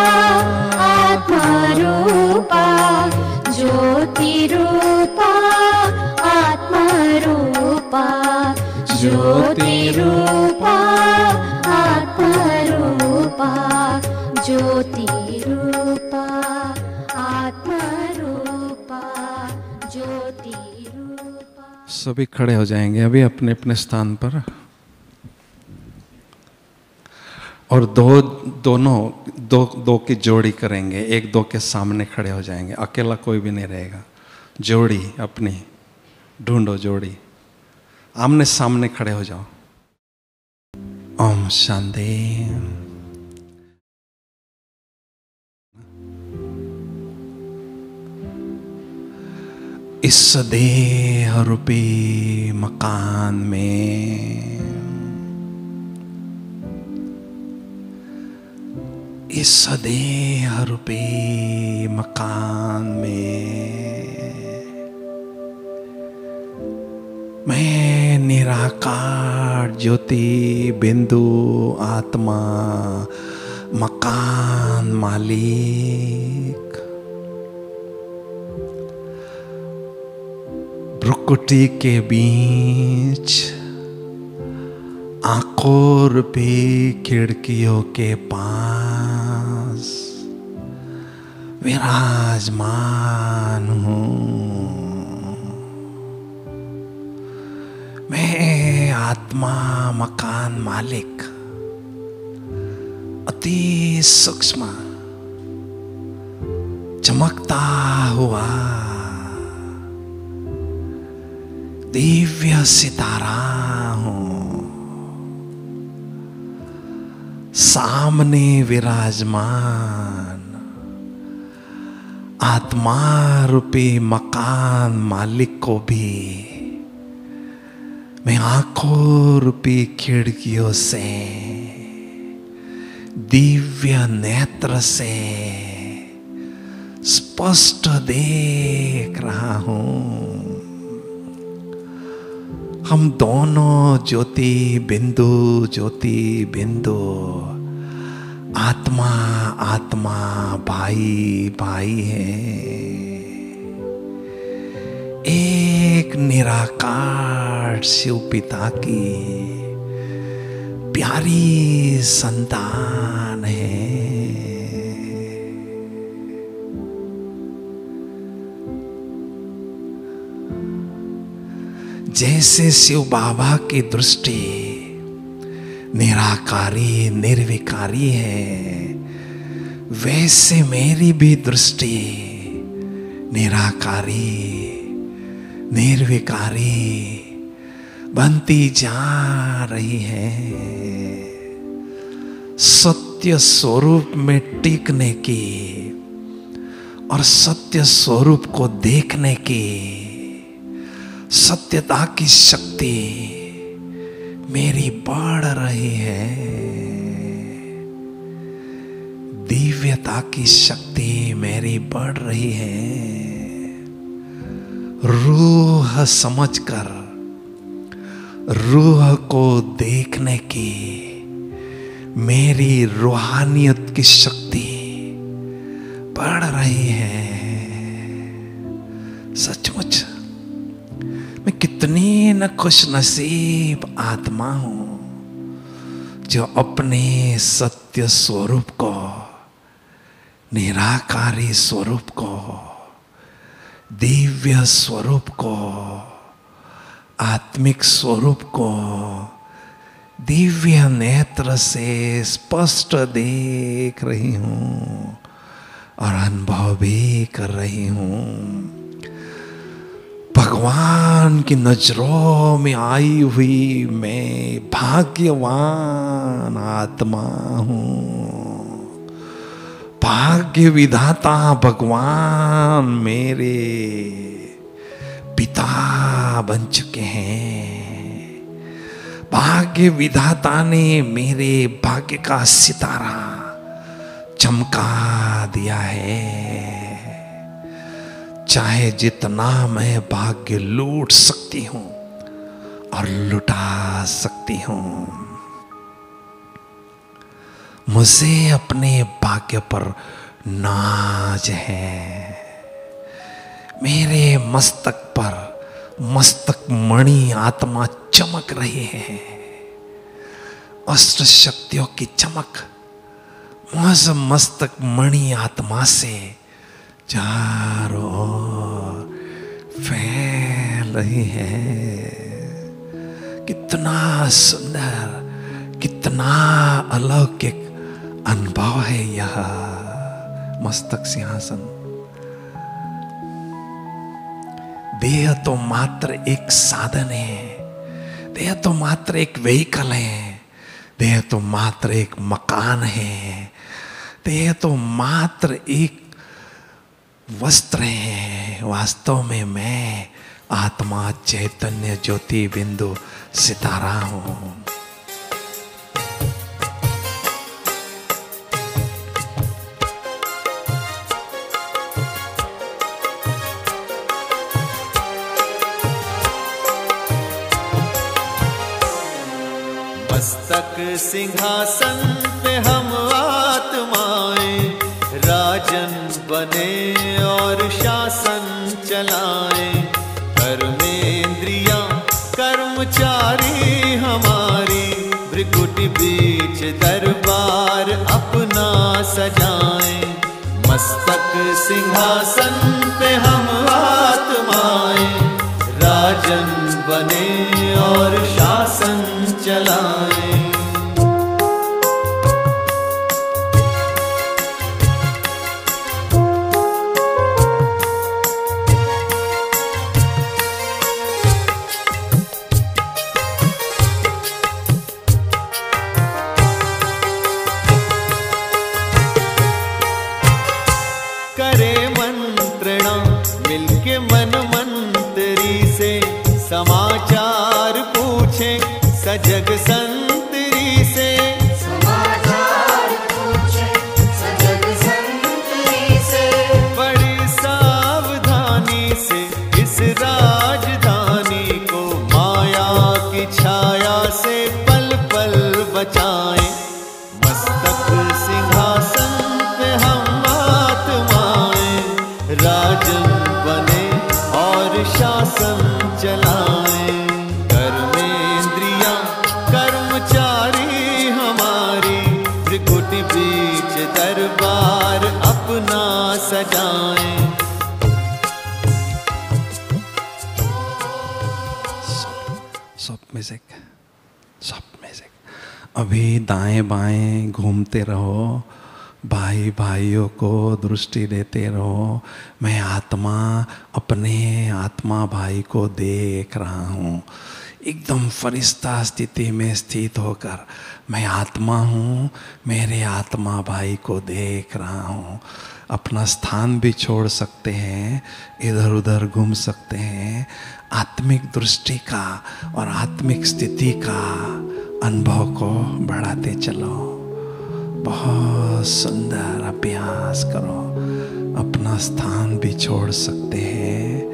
आत्मा रूपा, ज्योति रूपा आत्मा रूपा, ज्योति रूपा आत्मा रूपा, ज्योति रूपा आत्मा रूपा, ज्योति रूपा। सभी खड़े हो जाएंगे अभी अपने अपने स्थान पर, और दो की जोड़ी करेंगे, एक दो के सामने खड़े हो जाएंगे, अकेला कोई भी नहीं रहेगा। जोड़ी अपनी ढूंढो, जोड़ी आमने सामने खड़े हो जाओ। ओम शांति। इस देह रूपी मकान में, इस देह रूपी मकान में मैं निराकार ज्योति बिंदु आत्मा मकान मालिक भ्रुकुटी के बीच आंखों रूपी खिड़कियों के पास विराजमान हूँ। मैं आत्मा मकान मालिक अति सूक्ष्म चमकता हुआ दिव्य सितारा हूँ। सामने विराजमान आत्मा रूपी मकान मालिक को भी मैं आंखों रूपी खिड़कियों से दिव्य नेत्र से स्पष्ट देख रहा हूं। हम दोनों ज्योति बिंदु आत्मा आत्मा भाई भाई है। एक निराकार शिव पिता की प्यारी संतान है। जैसे शिव बाबा की दृष्टि निराकारी निर्विकारी है, वैसे मेरी भी दृष्टि निराकारी निर्विकारी बनती जा रही है। सत्य स्वरूप में टिकने की और सत्य स्वरूप को देखने की सत्यता की शक्ति मेरी बढ़ रही है। दिव्यता की शक्ति मेरी बढ़ रही है। रूह समझकर रूह को देखने की मेरी रूहानियत की शक्ति बढ़ रही है। सचमुच मैं कितनी न खुश नसीब आत्मा हूं जो अपने सत्य स्वरूप को, निराकारी स्वरूप को, दिव्य स्वरूप को, आत्मिक स्वरूप को दिव्य नेत्र से स्पष्ट देख रही हूं और अनुभव भी कर रही हूं। भगवान की नजरों में आई हुई मैं भाग्यवान आत्मा हूं। भाग्य विधाता भगवान मेरे पिता बन चुके हैं। भाग्य विधाता ने मेरे भाग्य का सितारा चमका दिया है। चाहे जितना मैं भाग्य लूट सकती हूं और लुटा सकती हूं, मुझे अपने भाग्य पर नाज है। मेरे मस्तक पर मस्तक मणि आत्मा चमक रही है। अष्ट शक्तियों की चमक मुझ मस्तक मणि आत्मा से चारों ओर फैल रही है। कितना सुंदर, कितना अलौकिक अनुभव है यह मस्तक सिंहासन। देह तो मात्र एक साधन है, देह तो मात्र एक व्हीकल है, देह तो मात्र एक मकान है, देह तो मात्र एक वस्त्र है। वास्तव में मैं आत्मा चैतन्य ज्योति बिंदु सितारा हूं। मस्तक सिंहासन पे हम आत्माएं राजन बने और शासन चलाएं। कर्मेंद्रियां कर्मचारी हमारी, भृकुटि बीच दरबार अपना सजाएं। मस्तक सिंहासन पे हम आत्माएं राजन बने और शासन चलाएं। करे मंत्रणा मिलके मन मंत्री से, समाचार पूछे सजग संतरी से। समाचार पूछे सजग संतरी से, बड़ी सावधानी से इस राजधानी को माया की छाया से पल पल बचाएं। मस्तक सिंहासन पे हम आत्माएं राजन बने और शासन चलाएं। कर्मेंद्रियां कर्मचारी हमारी, त्रिकुटी बीच दरबार अपना सजाएं। Soft music, soft music. अभी दाएं बाएं घूमते रहो, भाई भाइयों को दृष्टि देते रहो। मैं आत्मा अपने आत्मा भाई को देख रहा हूँ, एकदम फरिश्ता स्थिति में स्थित होकर मैं आत्मा हूँ, मेरे आत्मा भाई को देख रहा हूँ। अपना स्थान भी छोड़ सकते हैं, इधर उधर घूम सकते हैं। आत्मिक दृष्टि का और आत्मिक स्थिति का अनुभव को बढ़ाते चलो। बहुत सुंदर अभ्यास करो। अपना स्थान भी छोड़ सकते हैं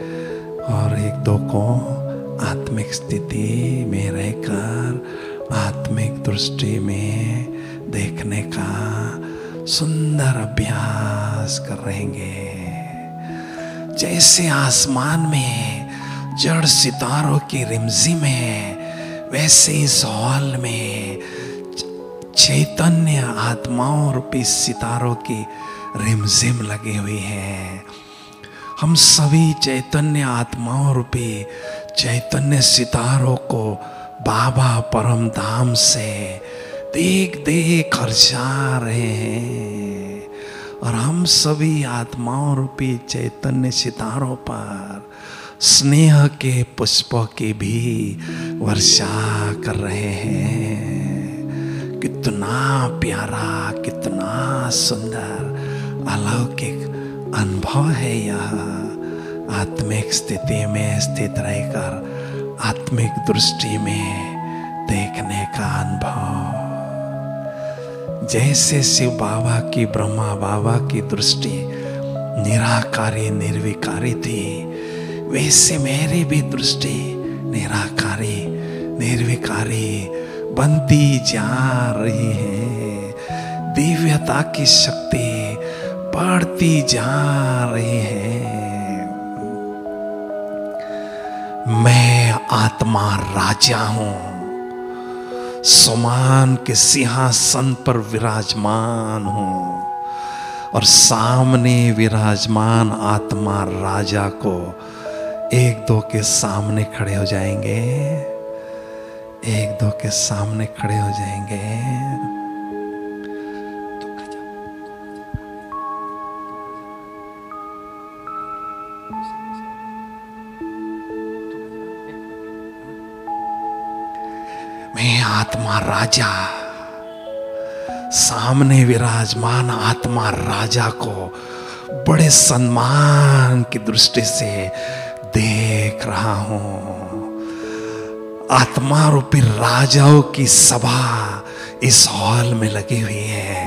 और एक दो को आत्मिक स्थिति में रहकर आत्मिक दृष्टि में देखने का सुंदर अभ्यास कर रहेंगे। जैसे आसमान में जड़ सितारों की रिमझिम है, वैसे इस हॉल में चैतन्य आत्माओं रूपी सितारों की रिमझिम लगी हुई है। हम सभी चैतन्य आत्माओं रूपी चैतन्य सितारों को बाबा परम धाम से देख देख कर जा रहे हैं और हम सभी आत्माओं रूपी चैतन्य सितारों पर स्नेह के पुष्पों की भी वर्षा कर रहे हैं। कितना प्यारा, कितना सुंदर अलौकिक अनुभव है यह। आत्मिक स्थिति में स्थित रहकर आत्मिक दृष्टि में देखने का अनुभव। जैसे शिव बाबा की, ब्रह्मा बाबा की दृष्टि निराकारी निर्विकारी थी, वैसे मेरी भी दृष्टि निराकारी निर्विकारी बनती जा रही है। दिव्यता की शक्ति बढ़ती जा रही है। मैं आत्मा राजा हूं, सुमान के सिंहासन पर विराजमान हूं और सामने विराजमान आत्मा राजा को एक दो के सामने खड़े हो जाएंगे, एक दो के सामने खड़े हो जाएंगे। मैं आत्मा राजा, सामने विराजमान आत्मा राजा को बड़े सम्मान की दृष्टि से देख रहा हूं। आत्मा रूपी राजाओं की सभा इस हॉल में लगी हुई है।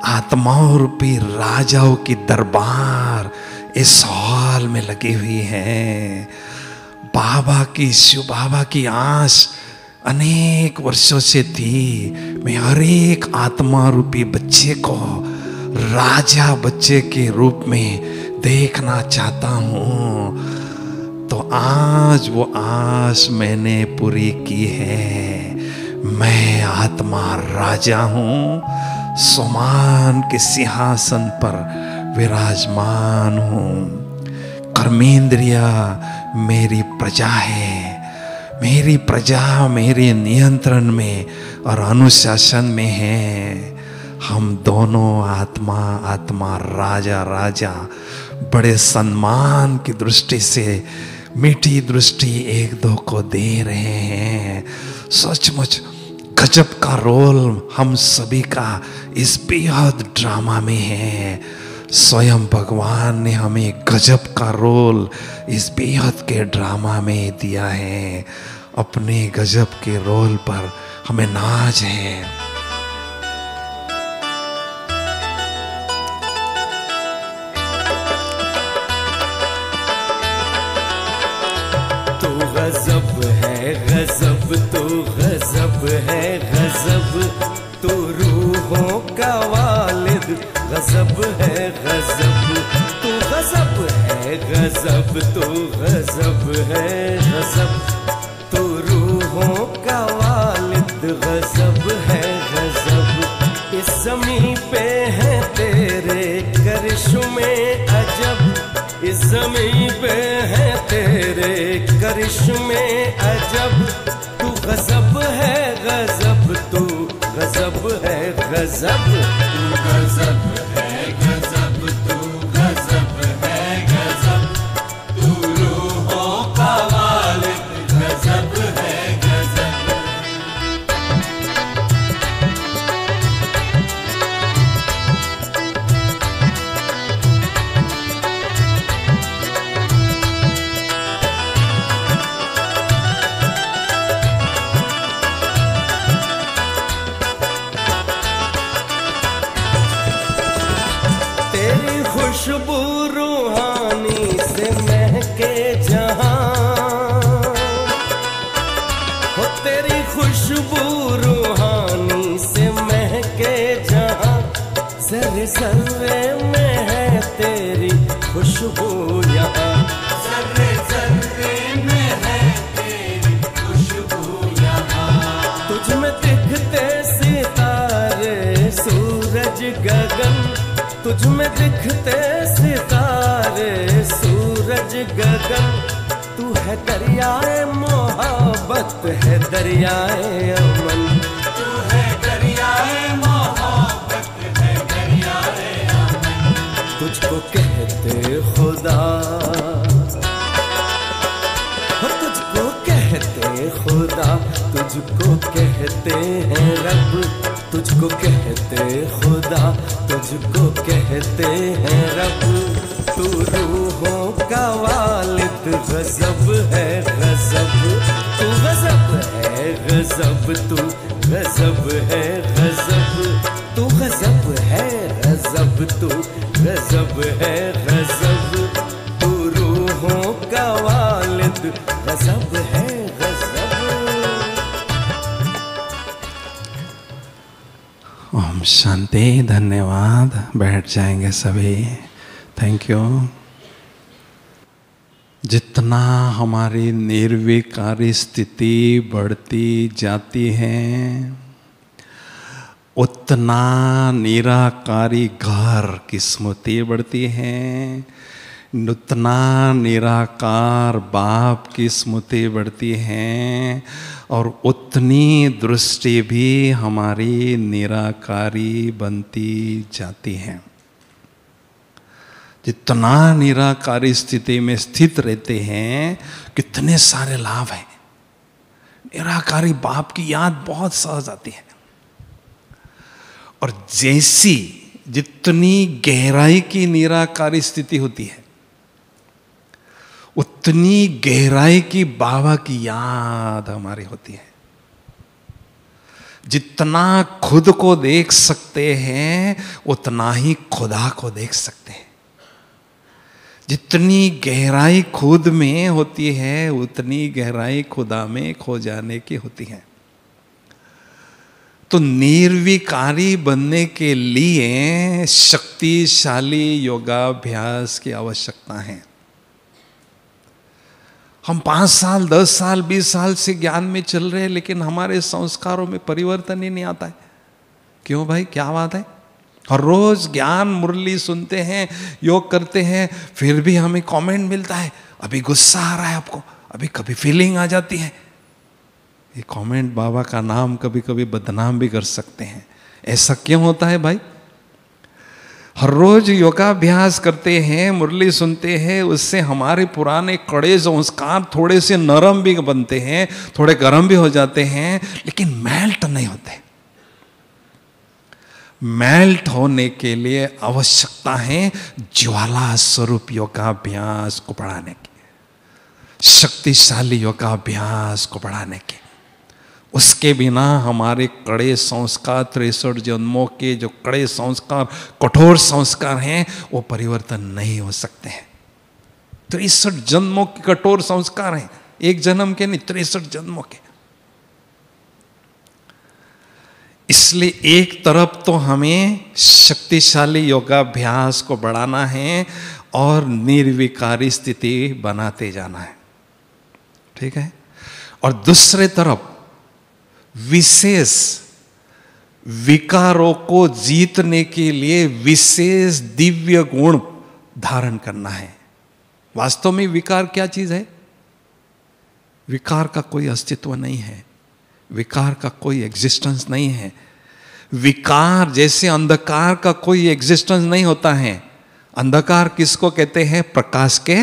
आत्माओं रूपी राजाओं की दरबार इस हॉल में लगी हुई है। बाबा की, शिव बाबा की आस अनेक वर्षों से थी, मैं हर एक आत्मा रूपी बच्चे को राजा बच्चे के रूप में देखना चाहता हूं। तो आज वो आस मैंने पूरी की है। मैं आत्मा राजा हूं, सोमान के सिंहासन पर विराजमान हूं। कर्मेंद्रिया मेरी प्रजा है, मेरी प्रजा मेरे नियंत्रण में और अनुशासन में है। हम दोनों आत्मा आत्मा राजा राजा बड़े सम्मान की दृष्टि से मीठी दृष्टि एक दो को दे रहे हैं। सचमुच गजब का रोल हम सभी का इस बेहद ड्रामा में है। स्वयं भगवान ने हमें गजब का रोल इस बेहद के ड्रामा में दिया है। अपने गजब के रोल पर हमें नाज है। तू गजब है गजब, तू गजब है गजब, तू रूहों का वालिद गजब है गजब, तू गजब है गजब, तू गजब है गजब, तू रूहों का वालिद गजब है गजब। इस ज़मीं पे है तेरे करिश्मे अजब, इस ज़मीं पे है तेरे करिश्मे अजब, तू गजब है गजब, तू गजब है गजब, तू गजब है गजब, तू गजब है गजब, तू रूहों का वालिद गजब है गजब। खुशबू रूहानी से महके जहां, हो तेरी खुशबू रूहानी से महके जहां, ज़र्रे ज़र्रे में है तेरी खुशबू यहाँ, ज़र्रे ज़र्रे में है तेरी खुशबू यहाँ। तुझ में दिखते सितारे सूरज गगन, तुझ में दिखते सितारे सूरज गगन, तू है दरियाए मोहब्बत है दरियाए अमन, तू है दरियाए मोहब्बत है दरियाए अमन। तुझको कहते खुदा, तुझको कहते खुदा, तुझको कहते हैं रब, तुझको कहते खुदा, तुझको कहते हैं रब, तू रूहों का वालिद गजब है गजब, तू गजब है गजब, तू गजब है गजब, तू गजब है गजब, तू गजब है गजब, तू रूहों का वालिद गजब है गजब। ओम शांति। धन्यवाद। बैठ जाएंगे सभी। Thank you. जितना हमारी निर्विकारी स्थिति बढ़ती जाती है, उतना निराकारी घर की स्मृति बढ़ती है। उतना निराकार बाप की स्मृति बढ़ती है और उतनी दृष्टि भी हमारी निराकारी बनती जाती है। जितना निराकारी स्थिति में स्थित रहते हैं, कितने सारे लाभ हैं। निराकारी बाप की याद बहुत सहज आती है। और जैसी जितनी गहराई की निराकारी स्थिति होती है, उतनी गहराई की बाबा की याद हमारी होती है। जितना खुद को देख सकते हैं, उतना ही खुदा को देख सकते हैं। जितनी गहराई खुद में होती है, उतनी गहराई खुदा में खो जाने की होती है। तो निर्विकारी बनने के लिए शक्तिशाली योगाभ्यास की आवश्यकता है। हम 5 साल, 10 साल, 20 साल से ज्ञान में चल रहे हैं, लेकिन हमारे संस्कारों में परिवर्तन ही नहीं आता है। क्यों भाई, क्या बात है? हर रोज ज्ञान मुरली सुनते हैं, योग करते हैं, फिर भी हमें कमेंट मिलता है, अभी गुस्सा आ रहा है आपको, अभी कभी फीलिंग आ जाती है। ये कमेंट बाबा का नाम कभी कभी बदनाम भी कर सकते हैं। ऐसा क्यों होता है भाई? हर रोज योगाभ्यास करते हैं, मुरली सुनते हैं, उससे हमारे पुराने कड़े संस्कार थोड़े से नरम भी बनते हैं, थोड़े गर्म भी हो जाते हैं, लेकिन मेल्ट नहीं होते। मेल्ट होने के लिए आवश्यकता है ज्वाला स्वरूप योगाभ्यास को बढ़ाने की, शक्तिशाली योगाभ्यास को बढ़ाने की। उसके बिना हमारे कड़े संस्कार, 63 जन्मों के जो कड़े संस्कार, कठोर संस्कार हैं, वो परिवर्तन नहीं हो सकते हैं। 63 जन्मों के कठोर संस्कार हैं, एक जन्म के नहीं, 63 जन्मों के। इसलिए एक तरफ तो हमें शक्तिशाली योगाभ्यास को बढ़ाना है और निर्विकारी स्थिति बनाते जाना है, ठीक है। और दूसरे तरफ विशेष विकारों को जीतने के लिए विशेष दिव्य गुण धारण करना है। वास्तव में विकार क्या चीज है? विकार का कोई अस्तित्व नहीं है, विकार का कोई एग्जिस्टेंस नहीं है। विकार जैसे अंधकार का कोई एग्जिस्टेंस नहीं होता है। अंधकार किसको कहते हैं? प्रकाश के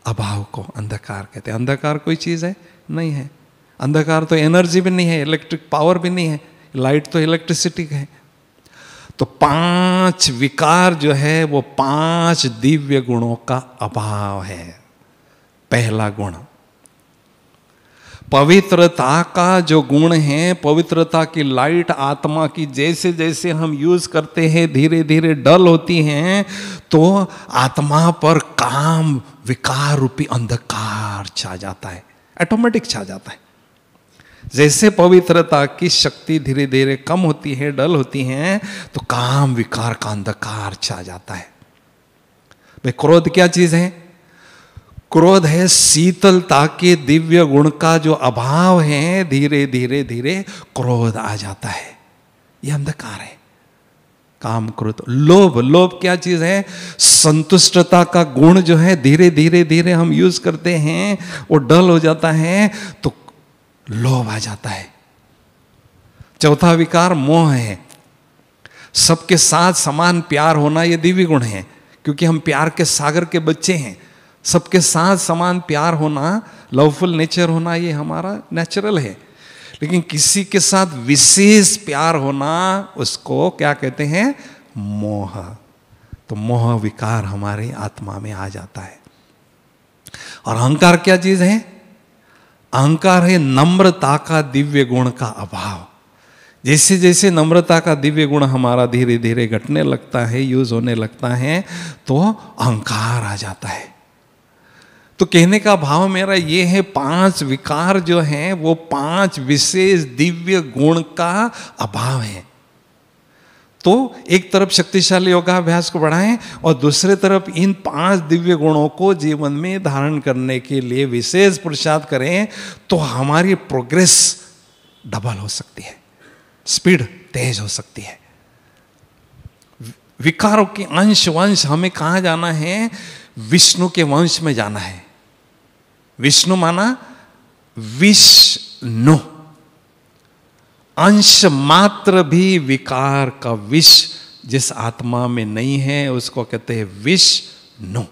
अभाव को अंधकार कहते हैं। अंधकार कोई चीज है? नहीं है। अंधकार तो एनर्जी भी नहीं है, इलेक्ट्रिक पावर भी नहीं है, लाइट तो इलेक्ट्रिसिटी है। तो 5 विकार जो है वो 5 दिव्य गुणों का अभाव है। पहला गुण पवित्रता का जो गुण है, पवित्रता की लाइट आत्मा की जैसे जैसे हम यूज करते हैं धीरे धीरे डल होती हैं, तो आत्मा पर काम विकार रूपी अंधकार छा जाता है, ऑटोमेटिक छा जाता है। जैसे पवित्रता की शक्ति धीरे धीरे कम होती है, डल होती है, तो काम विकार का अंधकार छा जाता है। भाई क्रोध क्या चीज है? क्रोध है शीतलता के दिव्य गुण का जो अभाव है, धीरे धीरे धीरे क्रोध आ जाता है, यह अंधकार है। काम क्रोध। लोभ, लोभ क्या चीज है? संतुष्टता का गुण जो है धीरे धीरे धीरे हम यूज करते हैं, वो डल हो जाता है, तो लोभ आ जाता है। चौथा विकार मोह है। सबके साथ समान प्यार होना ये दिव्य गुण है, क्योंकि हम प्यार के सागर के बच्चे हैं। सबके साथ समान प्यार होना, लवफुल नेचर होना, ये हमारा नेचुरल है। लेकिन किसी के साथ विशेष प्यार होना, उसको क्या कहते हैं? मोह। तो मोह विकार हमारे आत्मा में आ जाता है। और अहंकार क्या चीज है? अहंकार है नम्रता का दिव्य गुण का अभाव। जैसे जैसे नम्रता का दिव्य गुण हमारा धीरे धीरे घटने लगता है, यूज होने लगता है, तो अहंकार आ जाता है। तो कहने का भाव मेरा ये है, 5 विकार जो हैं वो 5 विशेष दिव्य गुण का अभाव है। तो एक तरफ शक्तिशाली योगाभ्यास को बढ़ाएं और दूसरे तरफ इन 5 दिव्य गुणों को जीवन में धारण करने के लिए विशेष पुरुषार्थ करें, तो हमारी प्रोग्रेस डबल हो सकती है, स्पीड तेज हो सकती है। विकारों के अंश वंश हमें कहाँ जाना है? विष्णु के वंश में जाना है। विष्णु माना विष्णु, अंश मात्र भी विकार का विष जिस आत्मा में नहीं है उसको कहते हैं विष्णु।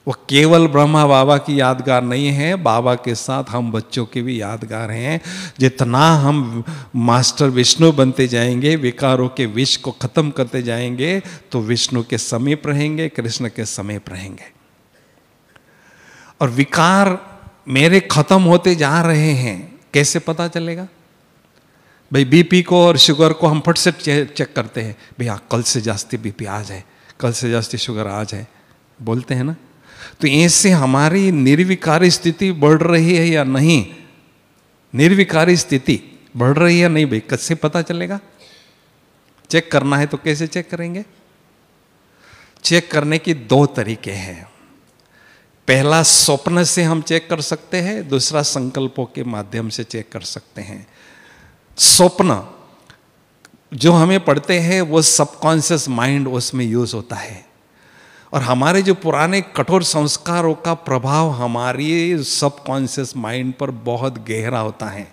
वो केवल ब्रह्मा बाबा की यादगार नहीं है, बाबा के साथ हम बच्चों की भी यादगार हैं। जितना हम मास्टर विष्णु बनते जाएंगे, विकारों के विष को खत्म करते जाएंगे, तो विष्णु के समीप रहेंगे, कृष्ण के समीप रहेंगे। और विकार मेरे खत्म होते जा रहे हैं, कैसे पता चलेगा? भाई बीपी को और शुगर को हम फट से चेक करते हैं, भैया कल से जास्ती बीपी आ जाए, कल से जास्ती शुगर आ जाए, बोलते हैं ना। तो ऐसे हमारी निर्विकारी स्थिति बढ़ रही है या नहीं, निर्विकारी स्थिति बढ़ रही है या नहीं, भाई कैसे पता चलेगा? चेक करना है तो कैसे चेक करेंगे? चेक करने की दो तरीके हैं। पहला स्वप्न से हम चेक कर सकते हैं, दूसरा संकल्पों के माध्यम से चेक कर सकते हैं। स्वप्न जो हमें पढ़ते हैं वो सबकॉन्शियस माइंड उसमें यूज होता है, और हमारे जो पुराने कठोर संस्कारों का प्रभाव हमारी सबकॉन्शियस माइंड पर बहुत गहरा होता है।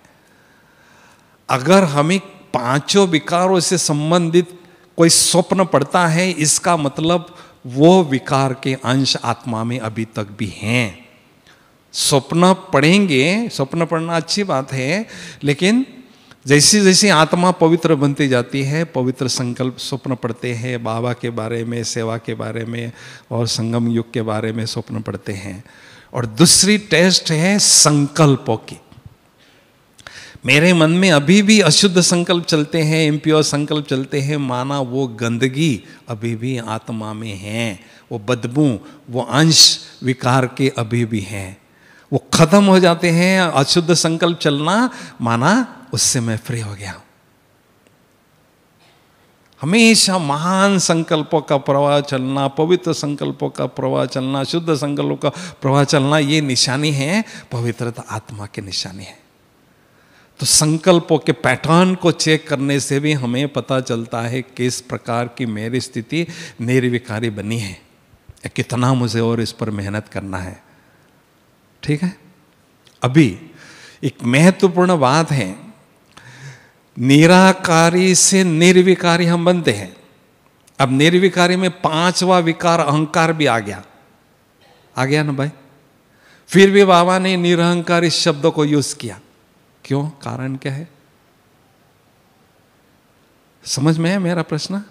अगर हमें पांचों विकारों से संबंधित कोई स्वप्न पड़ता है, इसका मतलब वो विकार के अंश आत्मा में अभी तक भी हैं। स्वप्न पढ़ेंगे, स्वप्न पढ़ना अच्छी बात है, लेकिन जैसी जैसी आत्मा पवित्र बनती जाती है, पवित्र संकल्प स्वप्न पढ़ते हैं, बाबा के बारे में, सेवा के बारे में और संगम युग के बारे में स्वप्न पढ़ते हैं। और दूसरी टेस्ट है संकल्पों की। मेरे मन में अभी भी अशुद्ध संकल्प चलते हैं, इम्प्योर संकल्प चलते हैं, माना वो गंदगी अभी भी आत्मा में है, वो बदबू, वो अंश विकार के अभी भी हैं। वो खत्म हो जाते हैं, अशुद्ध संकल्प चलना, माना उससे मैं फ्री हो गया। हमेशा महान संकल्पों का प्रवाह चलना, पवित्र संकल्पों का प्रवाह चलना, शुद्ध संकल्पों का प्रवाह चलना, ये निशानी है, पवित्रता आत्मा की निशानी है। तो संकल्पों के पैटर्न को चेक करने से भी हमें पता चलता है किस प्रकार की मेरी स्थिति निर्विकारी बनी है, कितना मुझे और इस पर मेहनत करना है। ठीक है, अभी एक महत्वपूर्ण बात है, निराकारी से निर्विकारी हम बनते हैं। अब निर्विकारी में पांचवा विकार अहंकार भी आ गया ना भाई। फिर भी बाबा ने निरहंकारी शब्द को यूज किया, क्यों? कारण क्या है? समझ में है मेरा प्रश्न?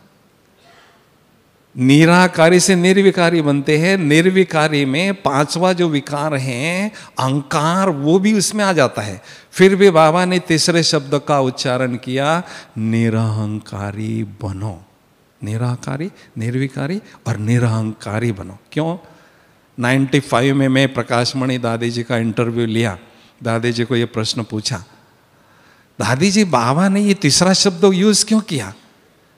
निराकारी से निर्विकारी बनते हैं, निर्विकारी में पांचवा जो विकार है अहंकार, वो भी उसमें आ जाता है। फिर भी बाबा ने तीसरे शब्द का उच्चारण किया, निरहंकारी बनो। निराकारी, निर्विकारी और निरहंकारी बनो। क्यों? 95 में मैं प्रकाशमणि दादी जी का इंटरव्यू लिया, दादी जी को ये प्रश्न पूछा, दादी जी बाबा ने ये तीसरा शब्द यूज क्यों किया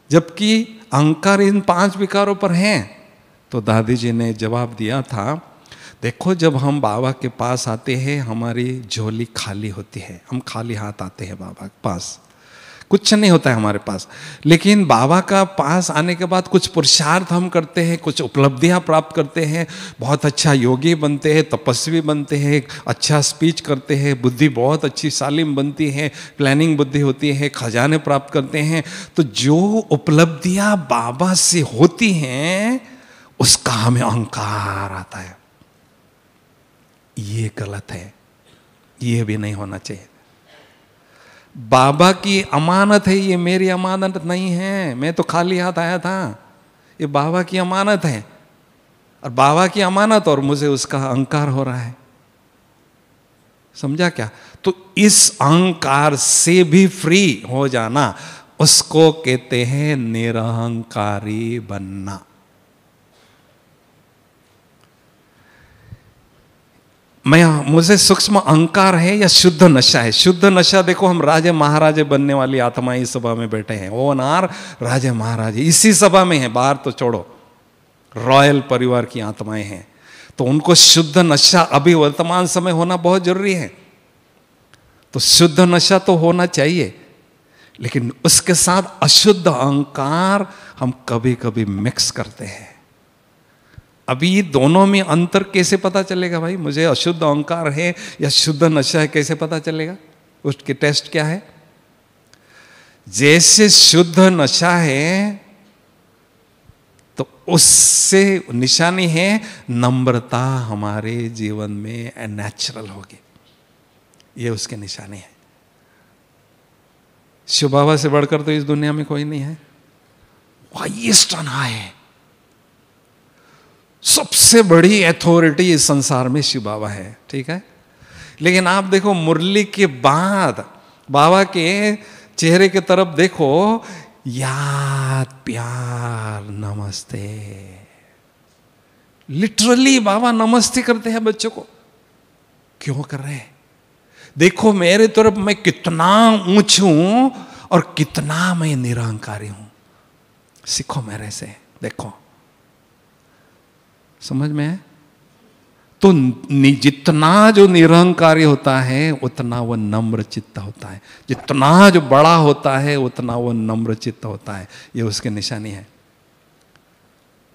जबकि अहंकार इन 5 विकारों पर हैं? तो दादी जी ने जवाब दिया था, देखो जब हम बाबा के पास आते हैं हमारी झोली खाली होती है, हम खाली हाथ आते हैं बाबा के पास, कुछ नहीं होता है हमारे पास। लेकिन बाबा का पास आने के बाद कुछ पुरुषार्थ हम करते हैं, कुछ उपलब्धियां प्राप्त करते हैं, बहुत अच्छा योगी बनते हैं, तपस्वी बनते हैं, अच्छा स्पीच करते हैं, बुद्धि बहुत अच्छी सालिम बनती है, प्लानिंग बुद्धि होती है, खजाने प्राप्त करते हैं। तो जो उपलब्धियां बाबा से होती हैं उसका हमें अहंकार आता है। ये गलत है, ये भी नहीं होना चाहिए। बाबा की अमानत है, ये मेरी अमानत नहीं है। मैं तो खाली हाथ आया था, ये बाबा की अमानत है, और बाबा की अमानत और मुझे उसका अहंकार हो रहा है। समझा क्या? तो इस अहंकार से भी फ्री हो जाना, उसको कहते हैं निरहंकारी बनना। मुझे सूक्ष्म अहंकार है या शुद्ध नशा है? शुद्ध नशा देखो, हम राजे महाराजे बनने वाली आत्माएं इस सभा में बैठे हैं, ओ नार राजे महाराजे इसी सभा में हैं, बाहर तो छोड़ो, रॉयल परिवार की आत्माएं हैं। तो उनको शुद्ध नशा अभी वर्तमान समय होना बहुत जरूरी है। तो शुद्ध नशा तो होना चाहिए, लेकिन उसके साथ अशुद्ध अहंकार हम कभी कभी मिक्स करते हैं। अभी दोनों में अंतर कैसे पता चलेगा भाई? मुझे अशुद्ध अहंकार है या शुद्ध नशा है, कैसे पता चलेगा? उसके टेस्ट क्या है? जैसे शुद्ध नशा है तो उससे निशानी है नम्रता हमारे जीवन में नेचुरल होगी, ये उसके निशानी है। शिव बाबा से बढ़कर तो इस दुनिया में कोई नहीं है। हाईएस्ट ऑन हाई है, सबसे बड़ी अथॉरिटी इस संसार में शिव बाबा है, ठीक है। लेकिन आप देखो मुरली के बाद बाबा के चेहरे की तरफ देखो, याद, प्यार, नमस्ते। लिटरली बाबा नमस्ते करते हैं बच्चों को। क्यों कर रहे हैं? देखो मेरे तरफ मैं कितना ऊंच हूं और कितना मैं निरहंकारी हूं। सीखो मेरे से, देखो समझ में है? तो जितना जो निरहंकारी होता है उतना वह नम्र चित्त होता है, जितना जो बड़ा होता है उतना वह नम्र चित्त होता है। ये उसकी निशानी है।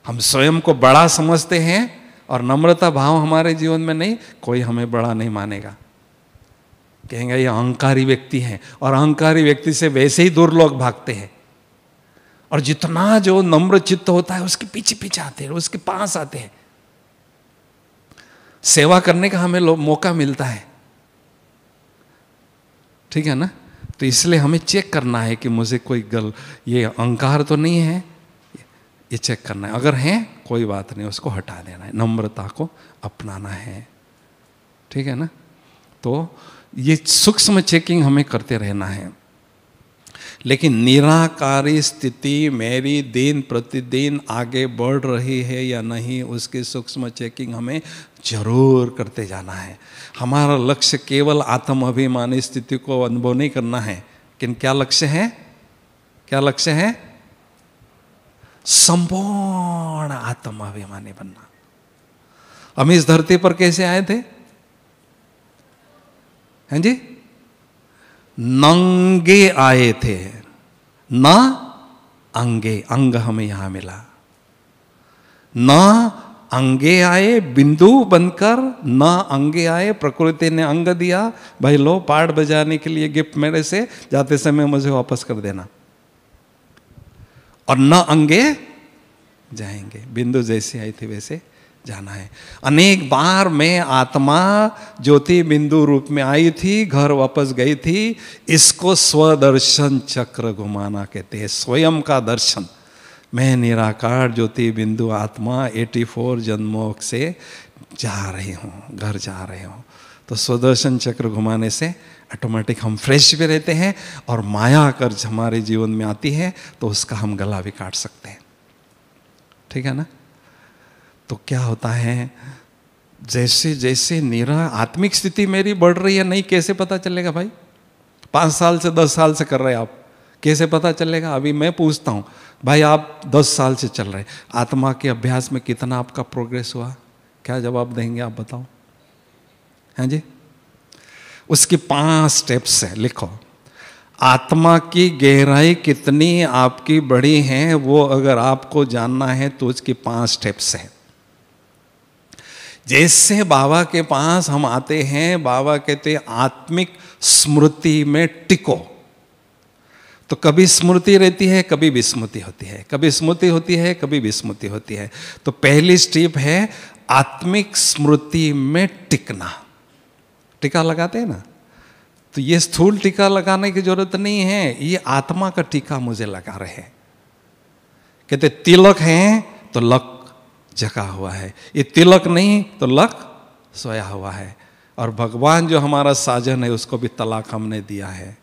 हम स्वयं को बड़ा समझते हैं और नम्रता भाव हमारे जीवन में नहीं, कोई हमें बड़ा नहीं मानेगा, कहेंगे ये अहंकारी व्यक्ति है। और अहंकारी व्यक्ति से वैसे ही दूर लोग भागते हैं। और जितना जो नम्र चित्त होता है उसके पीछे पीछे आते हैं, उसके पास आते हैं। सेवा करने का हमें मौका मिलता है, ठीक है ना। तो इसलिए हमें चेक करना है कि मुझे कोई ये अहंकार तो नहीं है, ये चेक करना है। अगर है कोई बात नहीं, उसको हटा देना है, नम्रता को अपनाना है, ठीक है ना। तो ये सूक्ष्म चेकिंग हमें करते रहना है। लेकिन निराकारी स्थिति मेरी दिन प्रतिदिन आगे बढ़ रही है या नहीं, उसकी सूक्ष्म चेकिंग हमें जरूर करते जाना है। हमारा लक्ष्य केवल आत्म अभिमानी स्थिति को अनुभव नहीं करना है, लेकिन क्या लक्ष्य है? क्या लक्ष्य है? संपूर्ण आत्म अभिमानी बनना। हम इस धरती पर कैसे आए थे? हैं जी? नंगे आए थे, न अंगे। अंग हमें यहां मिला। न अंगे आए बिंदु बनकर, न अंगे आए प्रकृति ने अंग दिया, भाई लो पाठ बजाने के लिए गिफ्ट मेरे से, जाते समय मुझे वापस कर देना। और न अंगे जाएंगे, बिंदु जैसे आई थी वैसे जाना है। अनेक बार मैं आत्मा ज्योति बिंदु रूप में आई थी, घर वापस गई थी। इसको स्वदर्शन चक्र घुमाना कहते हैं, स्वयं का दर्शन। मैं निराकार ज्योति बिंदु आत्मा 84 जन्मों से जा रही हूँ, घर जा रही हूँ। तो स्वदर्शन चक्र घुमाने से ऑटोमेटिक हम फ्रेश भी रहते हैं, और माया कर हमारे जीवन में आती है तो उसका हम गला भी काट सकते हैं, ठीक है ना। तो क्या होता है, जैसे जैसे आत्मिक स्थिति मेरी बढ़ रही है, नहीं कैसे पता चलेगा भाई? 5 साल से 10 साल से कर रहे हैं आप, कैसे पता चलेगा? अभी मैं पूछता हूँ भाई, आप 10 साल से चल रहे, आत्मा के अभ्यास में कितना आपका प्रोग्रेस हुआ? क्या जवाब देंगे आप, बताओ। हैं जी? उसकी 5 स्टेप्स है, लिखो। आत्मा की गहराई कितनी आपकी बड़ी है, वो अगर आपको जानना है तो उसकी 5 स्टेप्स है। जैसे बाबा के पास हम आते हैं, बाबा कहते हैं आत्मिक स्मृति में टिको। तो कभी स्मृति रहती है, कभी विस्मृति होती है, कभी स्मृति होती है, कभी विस्मृति होती है। तो पहली स्टेप है आत्मिक स्मृति में टिकना। टीका लगाते हैं ना, तो ये स्थूल टीका लगाने की जरूरत नहीं है, ये आत्मा का टीका मुझे लगा रहे हैं। कहते तिलक है तो लक जगा हुआ है, ये तिलक नहीं तो लक सोया हुआ है। और भगवान जो हमारा साजन है उसको भी तलाक हमने दिया है।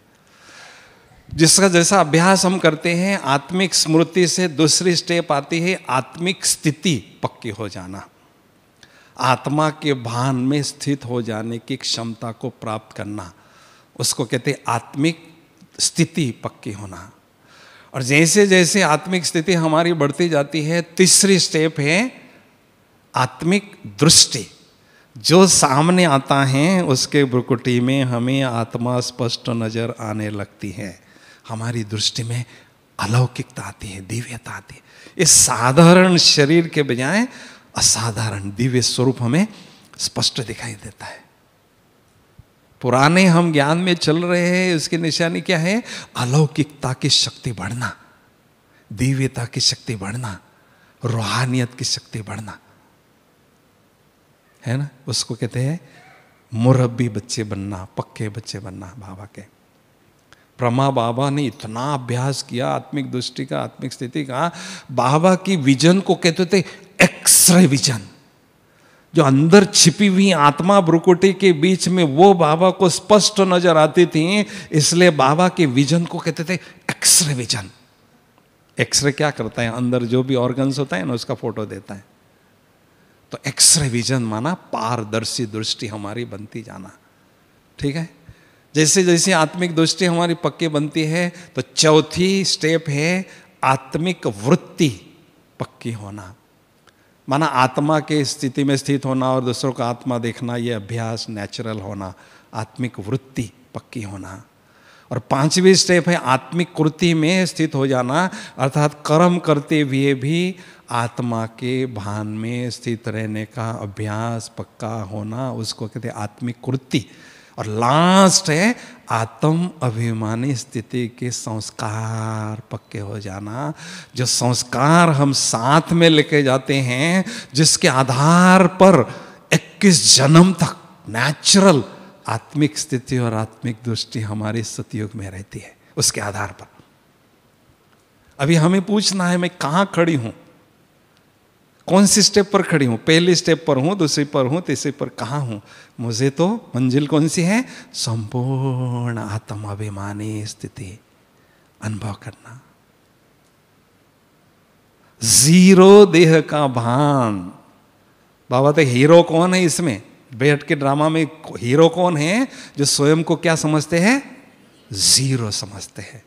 जिसका जैसा अभ्यास हम करते हैं, आत्मिक स्मृति से दूसरी स्टेप आती है आत्मिक स्थिति पक्की हो जाना। आत्मा के भान में स्थित हो जाने की क्षमता को प्राप्त करना, उसको कहते हैं आत्मिक स्थिति पक्की होना। और जैसे जैसे आत्मिक स्थिति हमारी बढ़ती जाती है, तीसरी स्टेप है आत्मिक दृष्टि। जो सामने आता है उसके भ्रुकुटी में हमें आत्मा स्पष्ट नजर आने लगती है, हमारी दृष्टि में अलौकिकता आती है, दिव्यता आती है। इस साधारण शरीर के बजाय असाधारण दिव्य स्वरूप हमें स्पष्ट दिखाई देता है। पुराने हम ज्ञान में चल रहे हैं, उसकी निशानी क्या है? अलौकिकता की शक्ति बढ़ना, दिव्यता की शक्ति बढ़ना, रूहानियत की शक्ति बढ़ना, है ना? उसको कहते हैं मुरब्बी बच्चे बनना, पक्के बच्चे बनना बाबा के। ब्रह्मा बाबा ने इतना अभ्यास किया आत्मिक दृष्टि का, आत्मिक स्थिति का। बाबा की विजन को कहते थे एक्सरे विजन, जो अंदर छिपी हुई आत्मा भ्रुकुटी के बीच में वो बाबा को स्पष्ट नजर आती थी, इसलिए बाबा के विजन को कहते थे एक्सरे विजन। एक्सरे क्या करता है? अंदर जो भी ऑर्गन्स होता है ना, उसका फोटो देता है। तो एक्सरे विजन माना पारदर्शी दृष्टि हमारी बनती जाना, ठीक है? जैसे जैसे आत्मिक दृष्टि हमारी पक्की बनती है, तो चौथी स्टेप है आत्मिक वृत्ति पक्की होना, माना आत्मा के स्थिति में स्थित होना और दूसरों का आत्मा देखना, ये अभ्यास नेचुरल होना, आत्मिक वृत्ति पक्की होना। और पांचवी स्टेप है आत्मिक कृति में स्थित हो जाना, अर्थात कर्म करते हुए भी आत्मा के भान में स्थित रहने का अभ्यास पक्का होना, उसको कहते हैं आत्मिक कृति। और लास्ट है आत्म अभिमानी स्थिति के संस्कार पक्के हो जाना, जो संस्कार हम साथ में लेके जाते हैं, जिसके आधार पर 21 जन्म तक नेचुरल आत्मिक स्थिति और आत्मिक दृष्टि हमारी सतयुग में रहती है, उसके आधार पर। अभी हमें पूछना है मैं कहाँ खड़ी हूं, कौन सी स्टेप पर खड़ी हूं? पहली स्टेप पर हूं, दूसरी पर हूं, तीसरी पर कहाँ हूं? मुझे तो मंजिल कौन सी है? संपूर्ण आत्म अभिमानी स्थिति अनुभव करना, जीरो देह का भान। बाबा तो हीरो कौन है इसमें? बैठ के ड्रामा में हीरो कौन है? जो स्वयं को क्या समझते हैं? जीरो समझते हैं।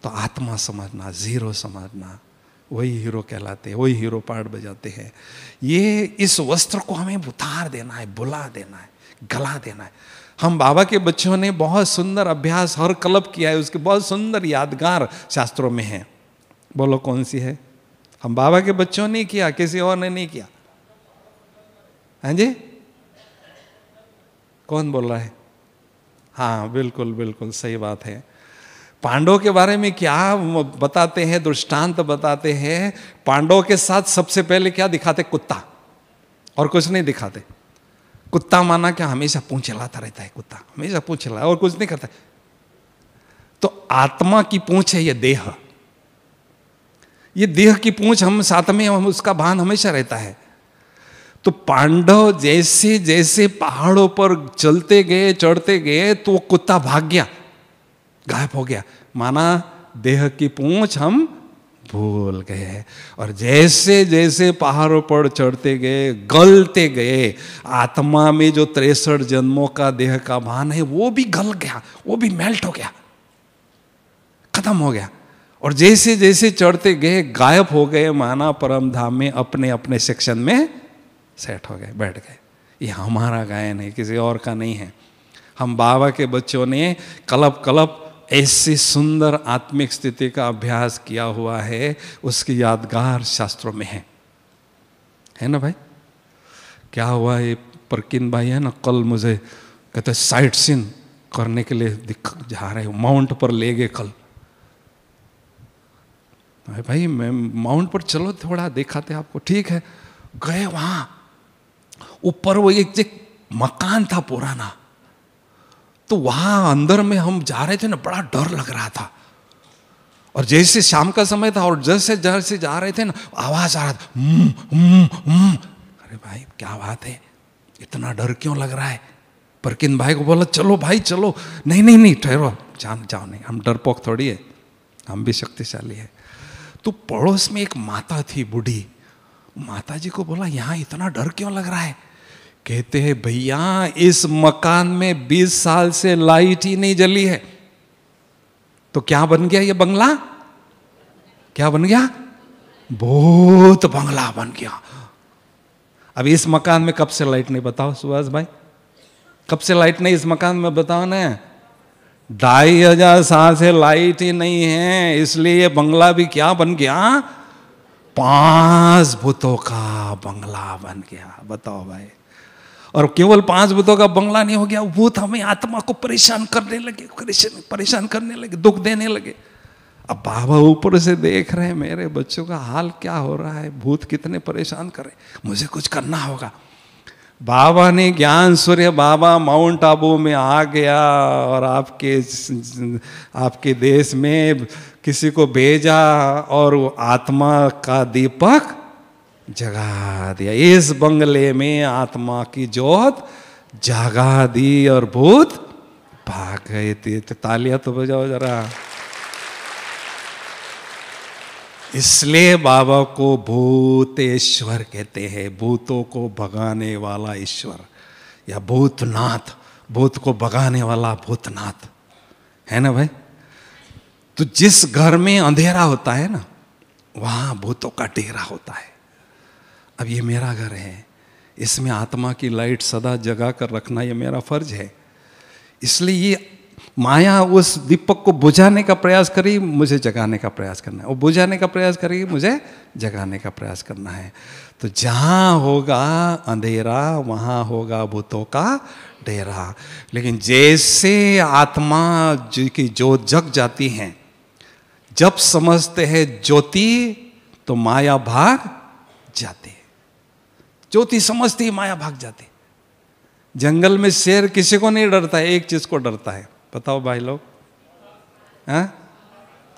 तो आत्मा समझना, जीरो समझना, वही हीरो कहलाते हैं, वही हीरो पार्ट बजाते हैं। ये इस वस्त्र को हमें उतार देना है, बुला देना है, गला देना है। हम बाबा के बच्चों ने बहुत सुंदर अभ्यास हर कल्प किया है, उसके बहुत सुंदर यादगार शास्त्रों में है। बोलो कौन सी है? हम बाबा के बच्चों ने किया, किसी और ने नहीं किया। हाँ जी, कौन बोल रहा है? हाँ बिल्कुल बिल्कुल सही बात है। पांडवों के बारे में क्या बताते हैं, दृष्टांत बताते हैं। पांडवों के साथ सबसे पहले क्या दिखाते? कुत्ता, और कुछ नहीं दिखाते। कुत्ता माना क्या? हमेशा पूंछ हिलाता रहता है कुत्ता, हमेशा पूंछ हिला और कुछ नहीं करता। तो आत्मा की पूंछ है ये देह, ये देह की पूंछ हम साथ में, हम उसका भान हमेशा रहता है। तो पांडव जैसे जैसे पहाड़ों पर चलते गए, चढ़ते गए, तो वो कुत्ता भाग गया, गायब हो गया, माना देह की पूंछ हम भूल गए। और जैसे जैसे पहाड़ों पर चढ़ते गए, गलते गए, आत्मा में जो 63 जन्मों का देह का भान है वो भी गल गया, वो भी मेल्ट हो गया, खत्म हो गया। और जैसे जैसे चढ़ते गए गायब हो गए, माना परम धाम में अपने अपने सेक्शन में सेट हो गए, बैठ गए। ये हमारा गायन है, किसी और का नहीं है। हम बाबा के बच्चों ने कलप कलप ऐसी सुंदर आत्मिक स्थिति का अभ्यास किया हुआ है, उसकी यादगार शास्त्रों में है ना भाई? क्या हुआ, ये परकिन भाई है ना, कल मुझे कहते साइट सीन करने के लिए जा रहे हो, माउंट पर ले गए कल। भाई मैं माउंट पर चलो थोड़ा दिखाते आपको, ठीक है। गए वहां ऊपर, वो एक मकान था पुराना, तो वहां अंदर में हम जा रहे थे ना, बड़ा डर लग रहा था। और जैसे शाम का समय था और जैसे जैसे जा रहे थे ना, आवाज आ रहा था अरे भाई क्या बात है, इतना डर क्यों लग रहा है? परकिन भाई को बोला चलो भाई चलो, नहीं नहीं नहीं ठहरो, जाओ नहीं, हम डरपोक थोड़ी है, हम भी शक्तिशाली है। तो पड़ोस में एक माता थी बूढ़ी, माता जी को बोला यहाँ इतना डर क्यों लग रहा है? कहते हैं भैया इस मकान में 20 साल से लाइट ही नहीं जली है। तो क्या बन गया ये बंगला? क्या बन गया? भूत बंगला बन गया। अब इस मकान में कब से लाइट नहीं, बताओ सुभाष भाई, कब से लाइट नहीं इस मकान में, बताओ ना। 2500 साल से लाइट ही नहीं है, इसलिए ये बंगला भी क्या बन गया? 5 भूतों का बंगला बन गया। बताओ भाई। और केवल 5 भूतों का बंगला नहीं हो गया, भूत हमें आत्मा को परेशान करने लगे, परेशान करने लगे, दुख देने लगे। अब बाबा ऊपर से देख रहे हैं मेरे बच्चों का हाल क्या हो रहा है, भूत कितने परेशान कर रहे, मुझे कुछ करना होगा। बाबा ने ज्ञान सूर्य बाबा माउंट आबू में आ गया और आपके देश में किसी को भेजा और वो आत्मा का दीपक जगा दिया। इस बंगले में आत्मा की ज्योत जगा दी और भूत भाग गए थे। तो तालियां तो बजाओ जरा। इसलिए बाबा को भूतेश्वर कहते हैं, भूतों को भगाने वाला ईश्वर या भूतनाथ, भूत को भगाने वाला भूतनाथ, है ना भाई। तो जिस घर में अंधेरा होता है ना, वहां भूतों का डेरा होता है। अब ये मेरा घर है, इसमें आत्मा की लाइट सदा जगा कर रखना ये मेरा फर्ज है। इसलिए ये माया उस दीपक को बुझाने का प्रयास करी, मुझे जगाने का प्रयास करना है। वो बुझाने का प्रयास करेगी, मुझे जगाने का प्रयास करना है। तो जहां होगा अंधेरा वहां होगा भूतों का डेरा। लेकिन जैसे आत्मा की ज्योत जग जाती है, जब समझते हैं ज्योति तो माया भाग जाती है। ज्योति समझती माया भाग जाती। जंगल में शेर किसी को नहीं डरता है, एक चीज को डरता है, बताओ भाई लोग,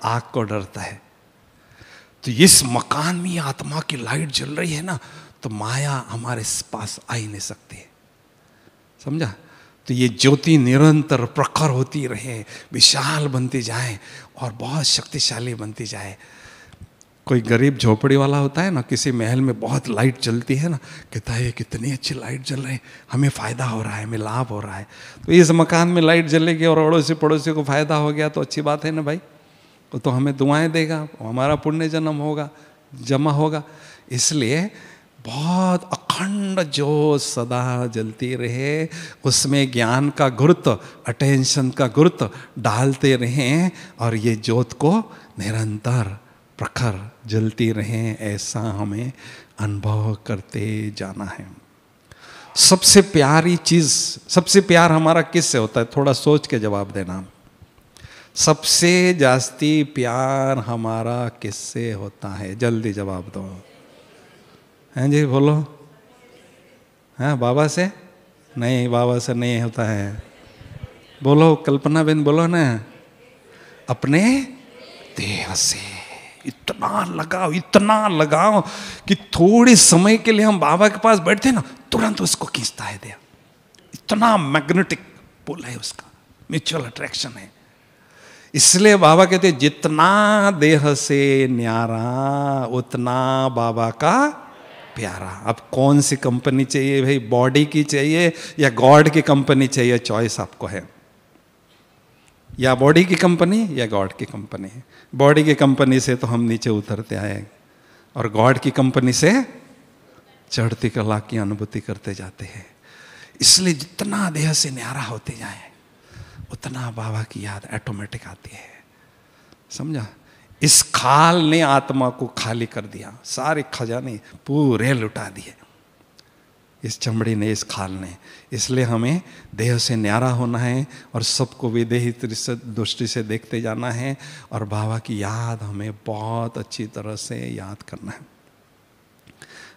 आग को डरता है। तो इस मकान में आत्मा की लाइट जल रही है ना, तो माया हमारे पास आ ही नहीं सकती है, समझा। तो ये ज्योति निरंतर प्रखर होती रहे, विशाल बनती जाए और बहुत शक्तिशाली बनती जाए। कोई गरीब झोपड़ी वाला होता है ना, किसी महल में बहुत लाइट जलती है ना, कहता है कितनी अच्छी लाइट जल रही है, हमें फ़ायदा हो रहा है, हमें लाभ हो रहा है। तो इस मकान में लाइट जलेगी और अड़ोसी पड़ोसी को फ़ायदा हो गया तो अच्छी बात है ना भाई। वो तो हमें दुआएं देगा, हमारा पुण्य जन्म होगा, जमा होगा। इसलिए बहुत अखंड ज्योत सदा जलती रहे, उसमें ज्ञान का गुरुत्व, अटेंशन का गुरुत्व डालते रहें और ये ज्योत को निरंतर प्रखर जलती रहें, ऐसा हमें अनुभव करते जाना है। सबसे प्यारी चीज, सबसे प्यार हमारा किससे होता है, थोड़ा सोच के जवाब देना। सबसे जास्ती प्यार हमारा किससे होता है, जल्दी जवाब दो। हैं जी, बोलो। हैं बाबा से? नहीं, बाबा से नहीं होता है। बोलो कल्पना बेन, बोलो ना। अपने देह से इतना लगाओ कि थोड़े समय के लिए हम बाबा के पास बैठते हैं ना, तुरंत उसको खींचता है देह। इतना मैग्नेटिक पुल है उसका, म्यूचुअल अट्रैक्शन है। इसलिए बाबा कहते हैं जितना देह से न्यारा उतना बाबा का प्यारा। अब कौन सी कंपनी चाहिए भाई, बॉडी की चाहिए या गॉड की कंपनी चाहिए, चॉइस आपको है। या बॉडी की कंपनी या गॉड की कंपनी। बॉडी की कंपनी से तो हम नीचे उतरते आए और गॉड की कंपनी से चढ़ती कला की अनुभूति करते जाते हैं। इसलिए जितना देह से न्यारा होते जाए उतना बाबा की याद ऑटोमेटिक आती है, समझा। इस खाल ने आत्मा को खाली कर दिया, सारे खजाने पूरे लुटा दिए इस चमड़ी ने, इस खाल ने। इसलिए हमें देह से न्यारा होना है और सबको विदेही दृष्टि से देखते जाना है और बाबा की याद हमें बहुत अच्छी तरह से याद करना है।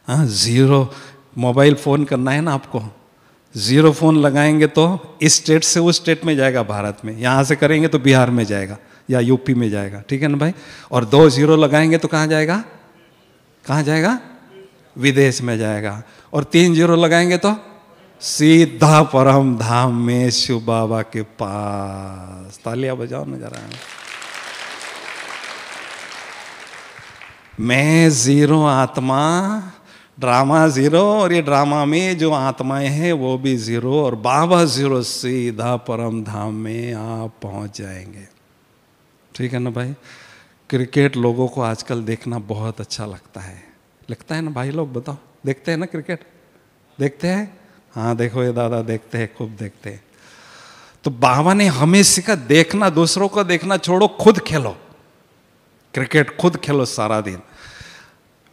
हाँ, जीरो मोबाइल फ़ोन करना है ना आपको, जीरो फ़ोन लगाएंगे तो इस स्टेट से उस स्टेट में जाएगा भारत में, यहाँ से करेंगे तो बिहार में जाएगा या यूपी में जाएगा, ठीक है ना भाई। और 2 जीरो लगाएंगे तो कहाँ जाएगा, कहाँ जाएगा, विदेश में जाएगा। और 3 जीरो लगाएंगे तो सीधा परम धाम में शिव बाबा के पास। तालियां बजाओ ना जरा। मैं जीरो आत्मा, ड्रामा जीरो, और ये ड्रामा में जो आत्माएं हैं वो भी जीरो, और बाबा जीरो, सीधा परम धाम में आप पहुंच जाएंगे, ठीक है ना भाई। क्रिकेट लोगों को आजकल देखना बहुत अच्छा लगता है ना भाई लोग, बताओ, देखते हैं ना क्रिकेट, देखते हैं? हाँ देखो ये दादा देखते हैं, खूब देखते हैं। तो बाबा ने हमें सिखा, देखना, दूसरों को देखना छोड़ो, खुद खेलो क्रिकेट, खुद खेलो सारा दिन।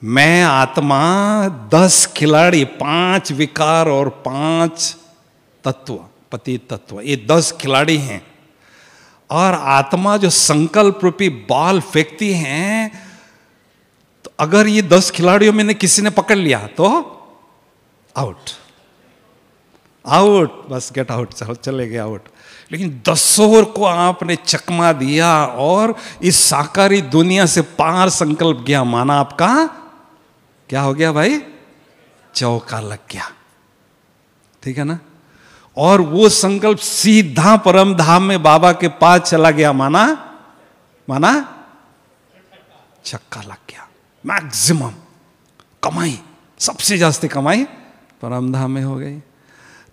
मैं आत्मा 10 खिलाड़ी, 5 विकार और 5 तत्व, पति तत्व, ये 10 खिलाड़ी हैं। और आत्मा जो संकल्प रूपी बॉल फेंकती हैं, तो अगर ये 10 खिलाड़ियों में किसी ने पकड़ लिया तो आउट, आउट, बस गेट आउट, चले गए आउट। लेकिन 10 को आपने चकमा दिया और इस साकारी दुनिया से पार संकल्प गया, माना आपका क्या हो गया भाई? चौका लग गया, ठीक है ना। और वो संकल्प सीधा परम धाम में बाबा के पास चला गया, माना माना छक्का लग गया। मैक्सिमम कमाई, सबसे ज्यादा कमाई परम धाम में हो गई।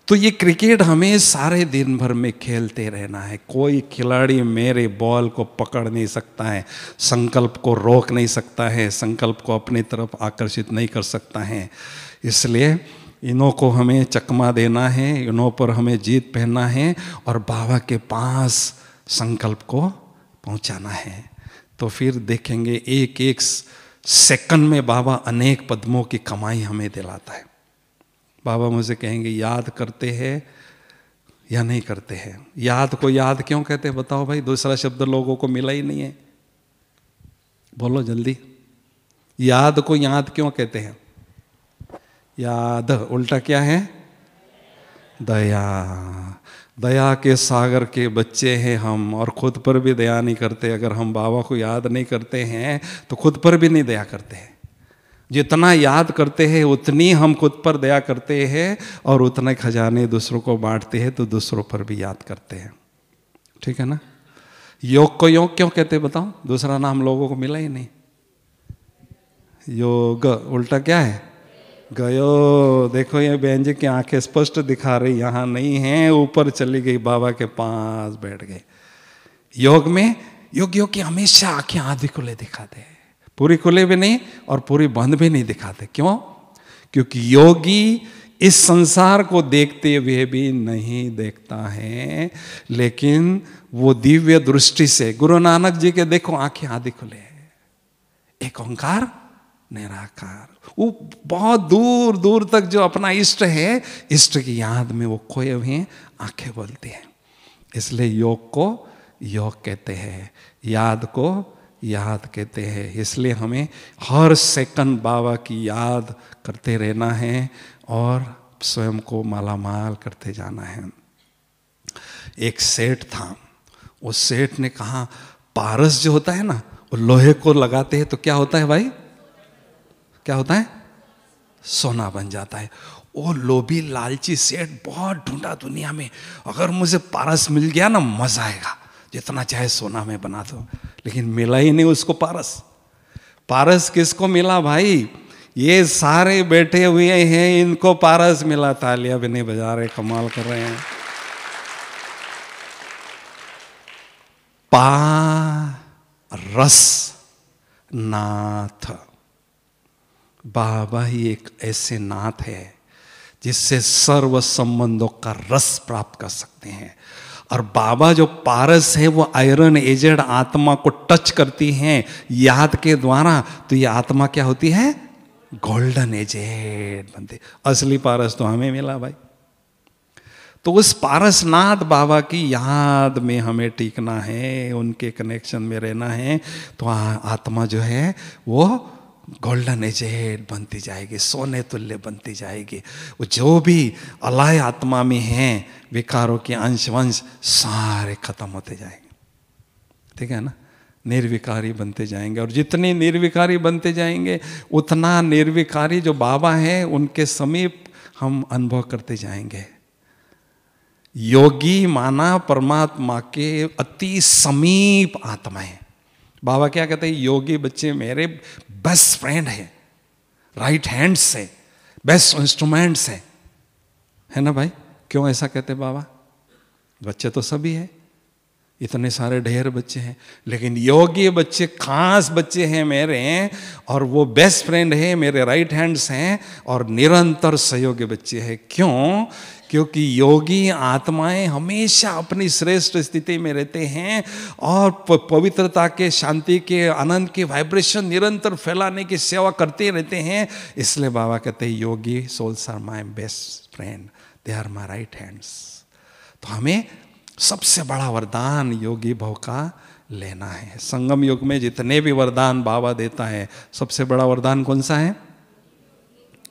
तो ये क्रिकेट हमें सारे दिन भर में खेलते रहना है। कोई खिलाड़ी मेरे बॉल को पकड़ नहीं सकता है, संकल्प को रोक नहीं सकता है, संकल्प को अपनी तरफ आकर्षित नहीं कर सकता है। इसलिए इन्हों को हमें चकमा देना है, इन्हों पर हमें जीत पहनना है और बाबा के पास संकल्प को पहुंचाना है। तो फिर देखेंगे एक एक सेकंड में बाबा अनेक पद्मों की कमाई हमें दिलाता है। बाबा मुझे कहेंगे याद करते हैं या नहीं करते हैं? याद को याद क्यों कहते हैं बताओ भाई? दूसरा शब्द लोगों को मिला ही नहीं है, बोलो जल्दी। याद को याद क्यों कहते हैं? याद उल्टा क्या है? दया। दया के सागर के बच्चे हैं हम, और खुद पर भी दया नहीं करते। अगर हम बाबा को याद नहीं करते हैं तो खुद पर भी नहीं दया करते हैं। जितना याद करते हैं उतनी हम खुद पर दया करते हैं, और उतने खजाने दूसरों को बांटते हैं तो दूसरों पर भी याद करते हैं, ठीक है ना। योग को योग क्यों कहते हैं बताओ? दूसरा नाम लोगों को मिला ही नहीं। योग उल्टा क्या है? गयो। देखो ये बहन जी की आंखें स्पष्ट दिखा रही, यहां नहीं है, ऊपर चली गई, बाबा के पास बैठ गए। योग में योग की हमेशा आंखें आधी खुले दिखाते हैं, पूरी खुले भी नहीं और पूरी बंद भी नहीं दिखाते। क्यों? क्योंकि योगी इस संसार को देखते हुए भी नहीं देखता है, लेकिन वो दिव्य दृष्टि से, गुरु नानक जी के देखो आंखें आधी खुले है, एक ओंकार निराकार, वो बहुत दूर दूर तक जो अपना इष्ट है, इष्ट की याद में वो खोए हुए आंखें बोलती हैं। इसलिए योग को योग कहते हैं, याद को याद कहते हैं। इसलिए हमें हर सेकंड बाबा की याद करते रहना है और स्वयं को मालामाल करते जाना है। एक सेठ था, उस सेठ ने कहा पारस जो होता है ना, वो लोहे को लगाते हैं तो क्या होता है भाई? क्या होता है? सोना बन जाता है। वो लोभी लालची सेठ बहुत ढूंढा दुनिया में, अगर मुझे पारस मिल गया ना मजा आएगा, जितना चाहे सोना में बना दो, लेकिन मिला ही नहीं उसको पारस। पारस किसको मिला भाई? ये सारे बैठे हुए हैं, इनको पारस मिला। तालियां भी नहीं बजा रहे, कमाल कर रहे हैं। पारस नाथ, बाबा ही एक ऐसे नाथ है जिससे सर्व संबंधों का रस प्राप्त कर सकते हैं। और बाबा जो पारस है वो आयरन एजेड आत्मा को टच करती हैं याद के द्वारा, तो ये आत्मा क्या होती है? गोल्डन एजेड बनती। असली पारस तो हमें मिला भाई। तो उस पारसनाथ बाबा की याद में हमें टीकना है, उनके कनेक्शन में रहना है, तो आत्मा जो है वो गोल्डन एजेड बनती जाएगी, सोने तुल्य बनती जाएगी। वो जो भी अलाय आत्मा में हैं, विकारों के अंश वंश सारे खत्म होते जाएंगे, ठीक है ना। निर्विकारी बनते जाएंगे, और जितनी निर्विकारी बनते जाएंगे उतना निर्विकारी जो बाबा हैं उनके समीप हम अनुभव करते जाएंगे। योगी माना परमात्मा के अति समीप आत्मा है। बाबा क्या कहते हैं? योगी बच्चे मेरे बेस्ट फ्रेंड है, राइट हैंड से, बेस्ट इंस्ट्रूमेंट्स है ना भाई? क्यों ऐसा कहते बाबा? बच्चे तो सभी है, इतने सारे ढेर बच्चे हैं, लेकिन योगी बच्चे खास बच्चे हैं मेरे, और वो बेस्ट फ्रेंड है, मेरे राइट हैंड्स हैं और निरंतर सहयोगी बच्चे हैं। क्यों? क्योंकि योगी आत्माएं हमेशा अपनी श्रेष्ठ स्थिति में रहते हैं और पवित्रता के, शांति के, आनंद के वाइब्रेशन निरंतर फैलाने की सेवा करते रहते हैं। इसलिए बाबा कहते हैं yogi souls are my best friend, they are my right hands. तो हमें सबसे बड़ा वरदान योगी भाव का लेना है। संगम युग में जितने भी वरदान बाबा देता है, सबसे बड़ा वरदान कौन सा है?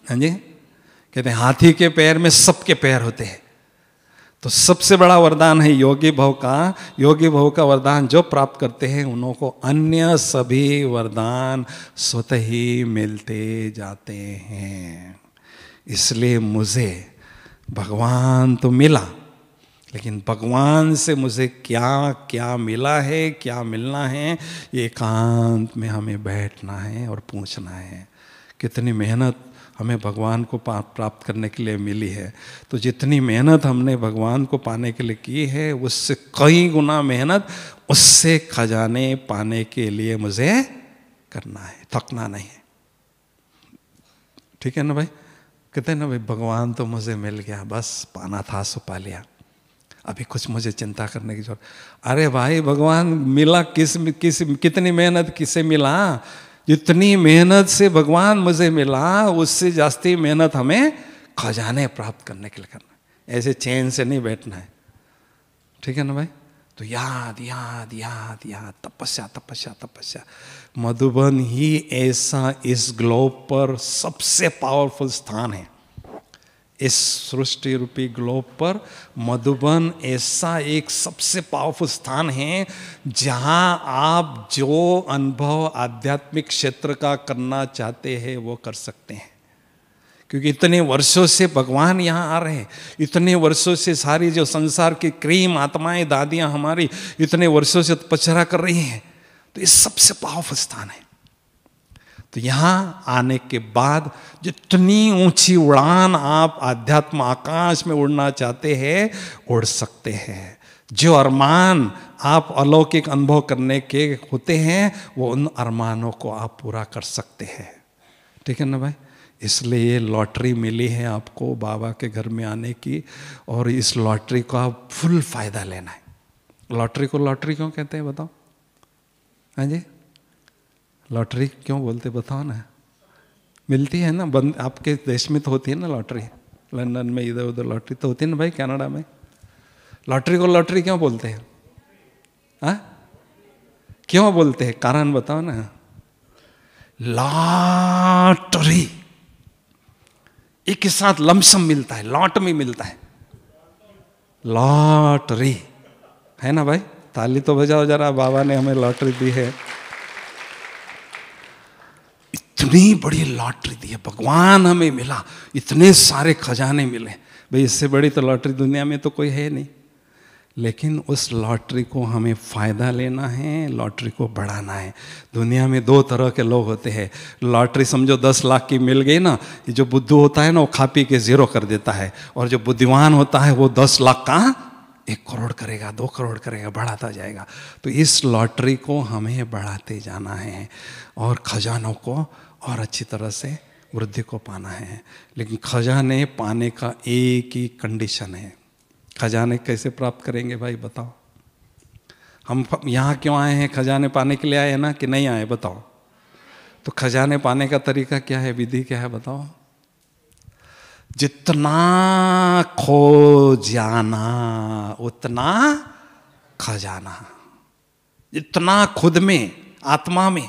हाँ जी, कहते हैं हाथी के पैर में सबके पैर होते हैं। तो सबसे बड़ा वरदान है योगी भव का। योगी भव का वरदान जो प्राप्त करते हैं उन्हों को अन्य सभी वरदान स्वतः ही मिलते जाते हैं। इसलिए मुझे भगवान तो मिला, लेकिन भगवान से मुझे क्या क्या मिला है, क्या मिलना है, ये एकांत में हमें बैठना है और पूछना है। कितनी मेहनत हमें भगवान को प्राप्त करने के लिए मिली है। तो जितनी मेहनत हमने भगवान को पाने के लिए की है, उससे कई गुना मेहनत उससे खजाने पाने के लिए मुझे करना है, थकना नहीं है। ठीक है ना भाई? कहते हैं ना भाई, भगवान तो मुझे मिल गया, बस पाना था सो पा लिया, अभी कुछ मुझे चिंता करने की जरूरत। अरे भाई, भगवान मिला कितनी मेहनत किसे मिला? जितनी मेहनत से भगवान मुझे मिला, उससे जास्ती मेहनत हमें खजाने प्राप्त करने के लिए करना है। ऐसे चैन से नहीं बैठना है। ठीक है ना भाई? तो याद याद याद याद, तपस्या तपस्या तपस्या। मधुबन ही ऐसा इस ग्लोब पर सबसे पावरफुल स्थान है। इस सृष्टि रूपी ग्लोब पर मधुबन ऐसा एक सबसे पावरफुल स्थान है जहां आप जो अनुभव आध्यात्मिक क्षेत्र का करना चाहते हैं वो कर सकते हैं। क्योंकि इतने वर्षों से भगवान यहाँ आ रहे हैं, इतने वर्षों से सारी जो संसार की क्रीम आत्माएं, दादियां हमारी इतने वर्षों से तपस्या कर रही हैं। तो ये सबसे पावरफुल स्थान है। तो यहाँ आने के बाद जितनी ऊंची उड़ान आप आध्यात्म आकाश में उड़ना चाहते हैं, उड़ सकते हैं। जो अरमान आप अलौकिक अनुभव करने के होते हैं, वो उन अरमानों को आप पूरा कर सकते हैं। ठीक है ना भाई? इसलिए ये लॉटरी मिली है आपको बाबा के घर में आने की, और इस लॉटरी का आप फुल फायदा लेना है। लॉटरी को लॉटरी क्यों कहते हैं बताओ? हाँ जी, लॉटरी क्यों बोलते बताओ ना? मिलती है ना, बंद आपके देश में तो होती है ना लॉटरी, लंदन में इधर उधर लॉटरी तो होती है ना भाई, कनाडा में। लॉटरी को लॉटरी क्यों बोलते हैं? हाँ, क्यों बोलते हैं? कारण बताओ ना। लॉटरी एक के साथ लमसम मिलता है, लॉट में मिलता है। लॉटरी है ना भाई? ताली तो बजाओ जरा, बाबा ने हमें लॉटरी दी है। इतनी बड़ी लॉटरी दी है, भगवान हमें मिला, इतने सारे खजाने मिले भाई, इससे बड़ी तो लॉटरी दुनिया में तो कोई है नहीं। लेकिन उस लॉटरी को हमें फ़ायदा लेना है, लॉटरी को बढ़ाना है। दुनिया में दो तरह के लोग होते हैं। लॉटरी समझो 10 लाख की मिल गई ना, ये जो बुद्धू होता है ना वो खा पी के 0 कर देता है, और जो बुद्धिमान होता है वो 10 लाख का 1 करोड़ करेगा, 2 करोड़ करेगा, बढ़ाता जाएगा। तो इस लॉटरी को हमें बढ़ाते जाना है और खजानों को और अच्छी तरह से वृद्धि को पाना है। लेकिन खजाने पाने का एक ही कंडीशन है। खजाने कैसे प्राप्त करेंगे भाई बताओ? हम यहाँ क्यों आए हैं? खजाने पाने के लिए आए हैं ना, कि नहीं आए बताओ? तो खजाने पाने का तरीका क्या है, विधि क्या है बताओ? जितना खो जाना उतना खजाना। जितना खुद में, आत्मा में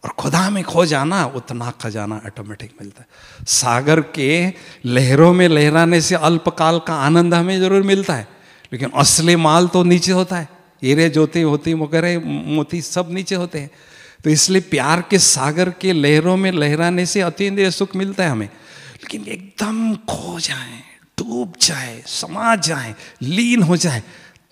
और खुदा में खो जाना, उतना खजाना ऑटोमेटिक मिलता है। सागर के लहरों में लहराने से अल्पकाल का आनंद हमें जरूर मिलता है, लेकिन असली माल तो नीचे होता है। हीरे ज्योति होती वगैरह मोती सब नीचे होते हैं। तो इसलिए प्यार के सागर के लहरों में लहराने से अतीन्द्रिय सुख मिलता है हमें। लेकिन एकदम खो जाए, डूब जाए, समा जाए, लीन हो जाए,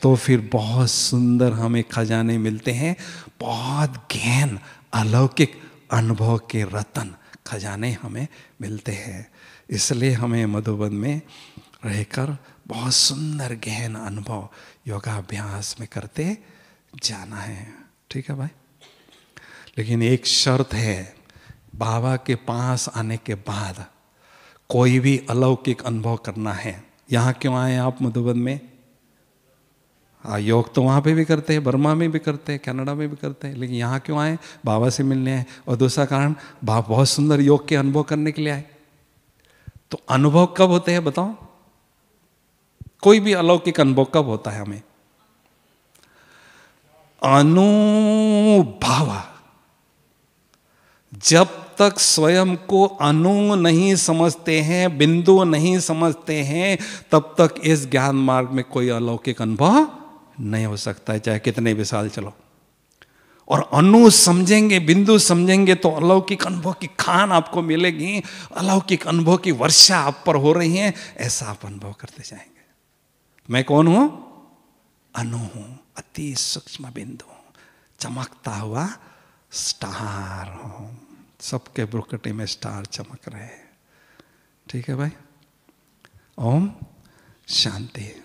तो फिर बहुत सुंदर हमें खजाने मिलते हैं। बहुत गहन अलौकिक अनुभव के रत्न खजाने हमें मिलते हैं। इसलिए हमें मधुबन में रहकर बहुत सुंदर गहन अनुभव योगाभ्यास में करते जाना है। ठीक है भाई? लेकिन एक शर्त है, बाबा के पास आने के बाद कोई भी अलौकिक अनुभव करना है, यहाँ क्यों आए आप मधुबन में? योग तो वहाँ पे भी करते हैं, बर्मा में भी करते हैं, कनाडा में भी करते हैं, लेकिन यहाँ क्यों आए? बाबा से मिलने आए। और दूसरा कारण, बाबा बहुत सुंदर योग के अनुभव करने के लिए आए। तो अनुभव कब होते हैं बताओ? कोई भी अलौकिक अनुभव कब होता है हमें? अनुभव। जब तक स्वयं को अणु नहीं समझते हैं, बिंदु नहीं समझते हैं, तब तक इस ज्ञान मार्ग में कोई अलौकिक अनुभव नहीं हो सकता है, चाहे कितने भी साल चलो। और अणु समझेंगे, बिंदु समझेंगे तो अलौकिक अनुभव की खान आपको मिलेगी, अलौकिक अनुभव की वर्षा आप पर हो रही है, ऐसा आप अनुभव करते जाएंगे। मैं कौन हूं? अणु हूं, अति सूक्ष्म बिंदु, चमकता हुआ स्टार हूं। सबके ब्रुकटे में स्टार चमक रहे हैं। ठीक है भाई? ओम शांति।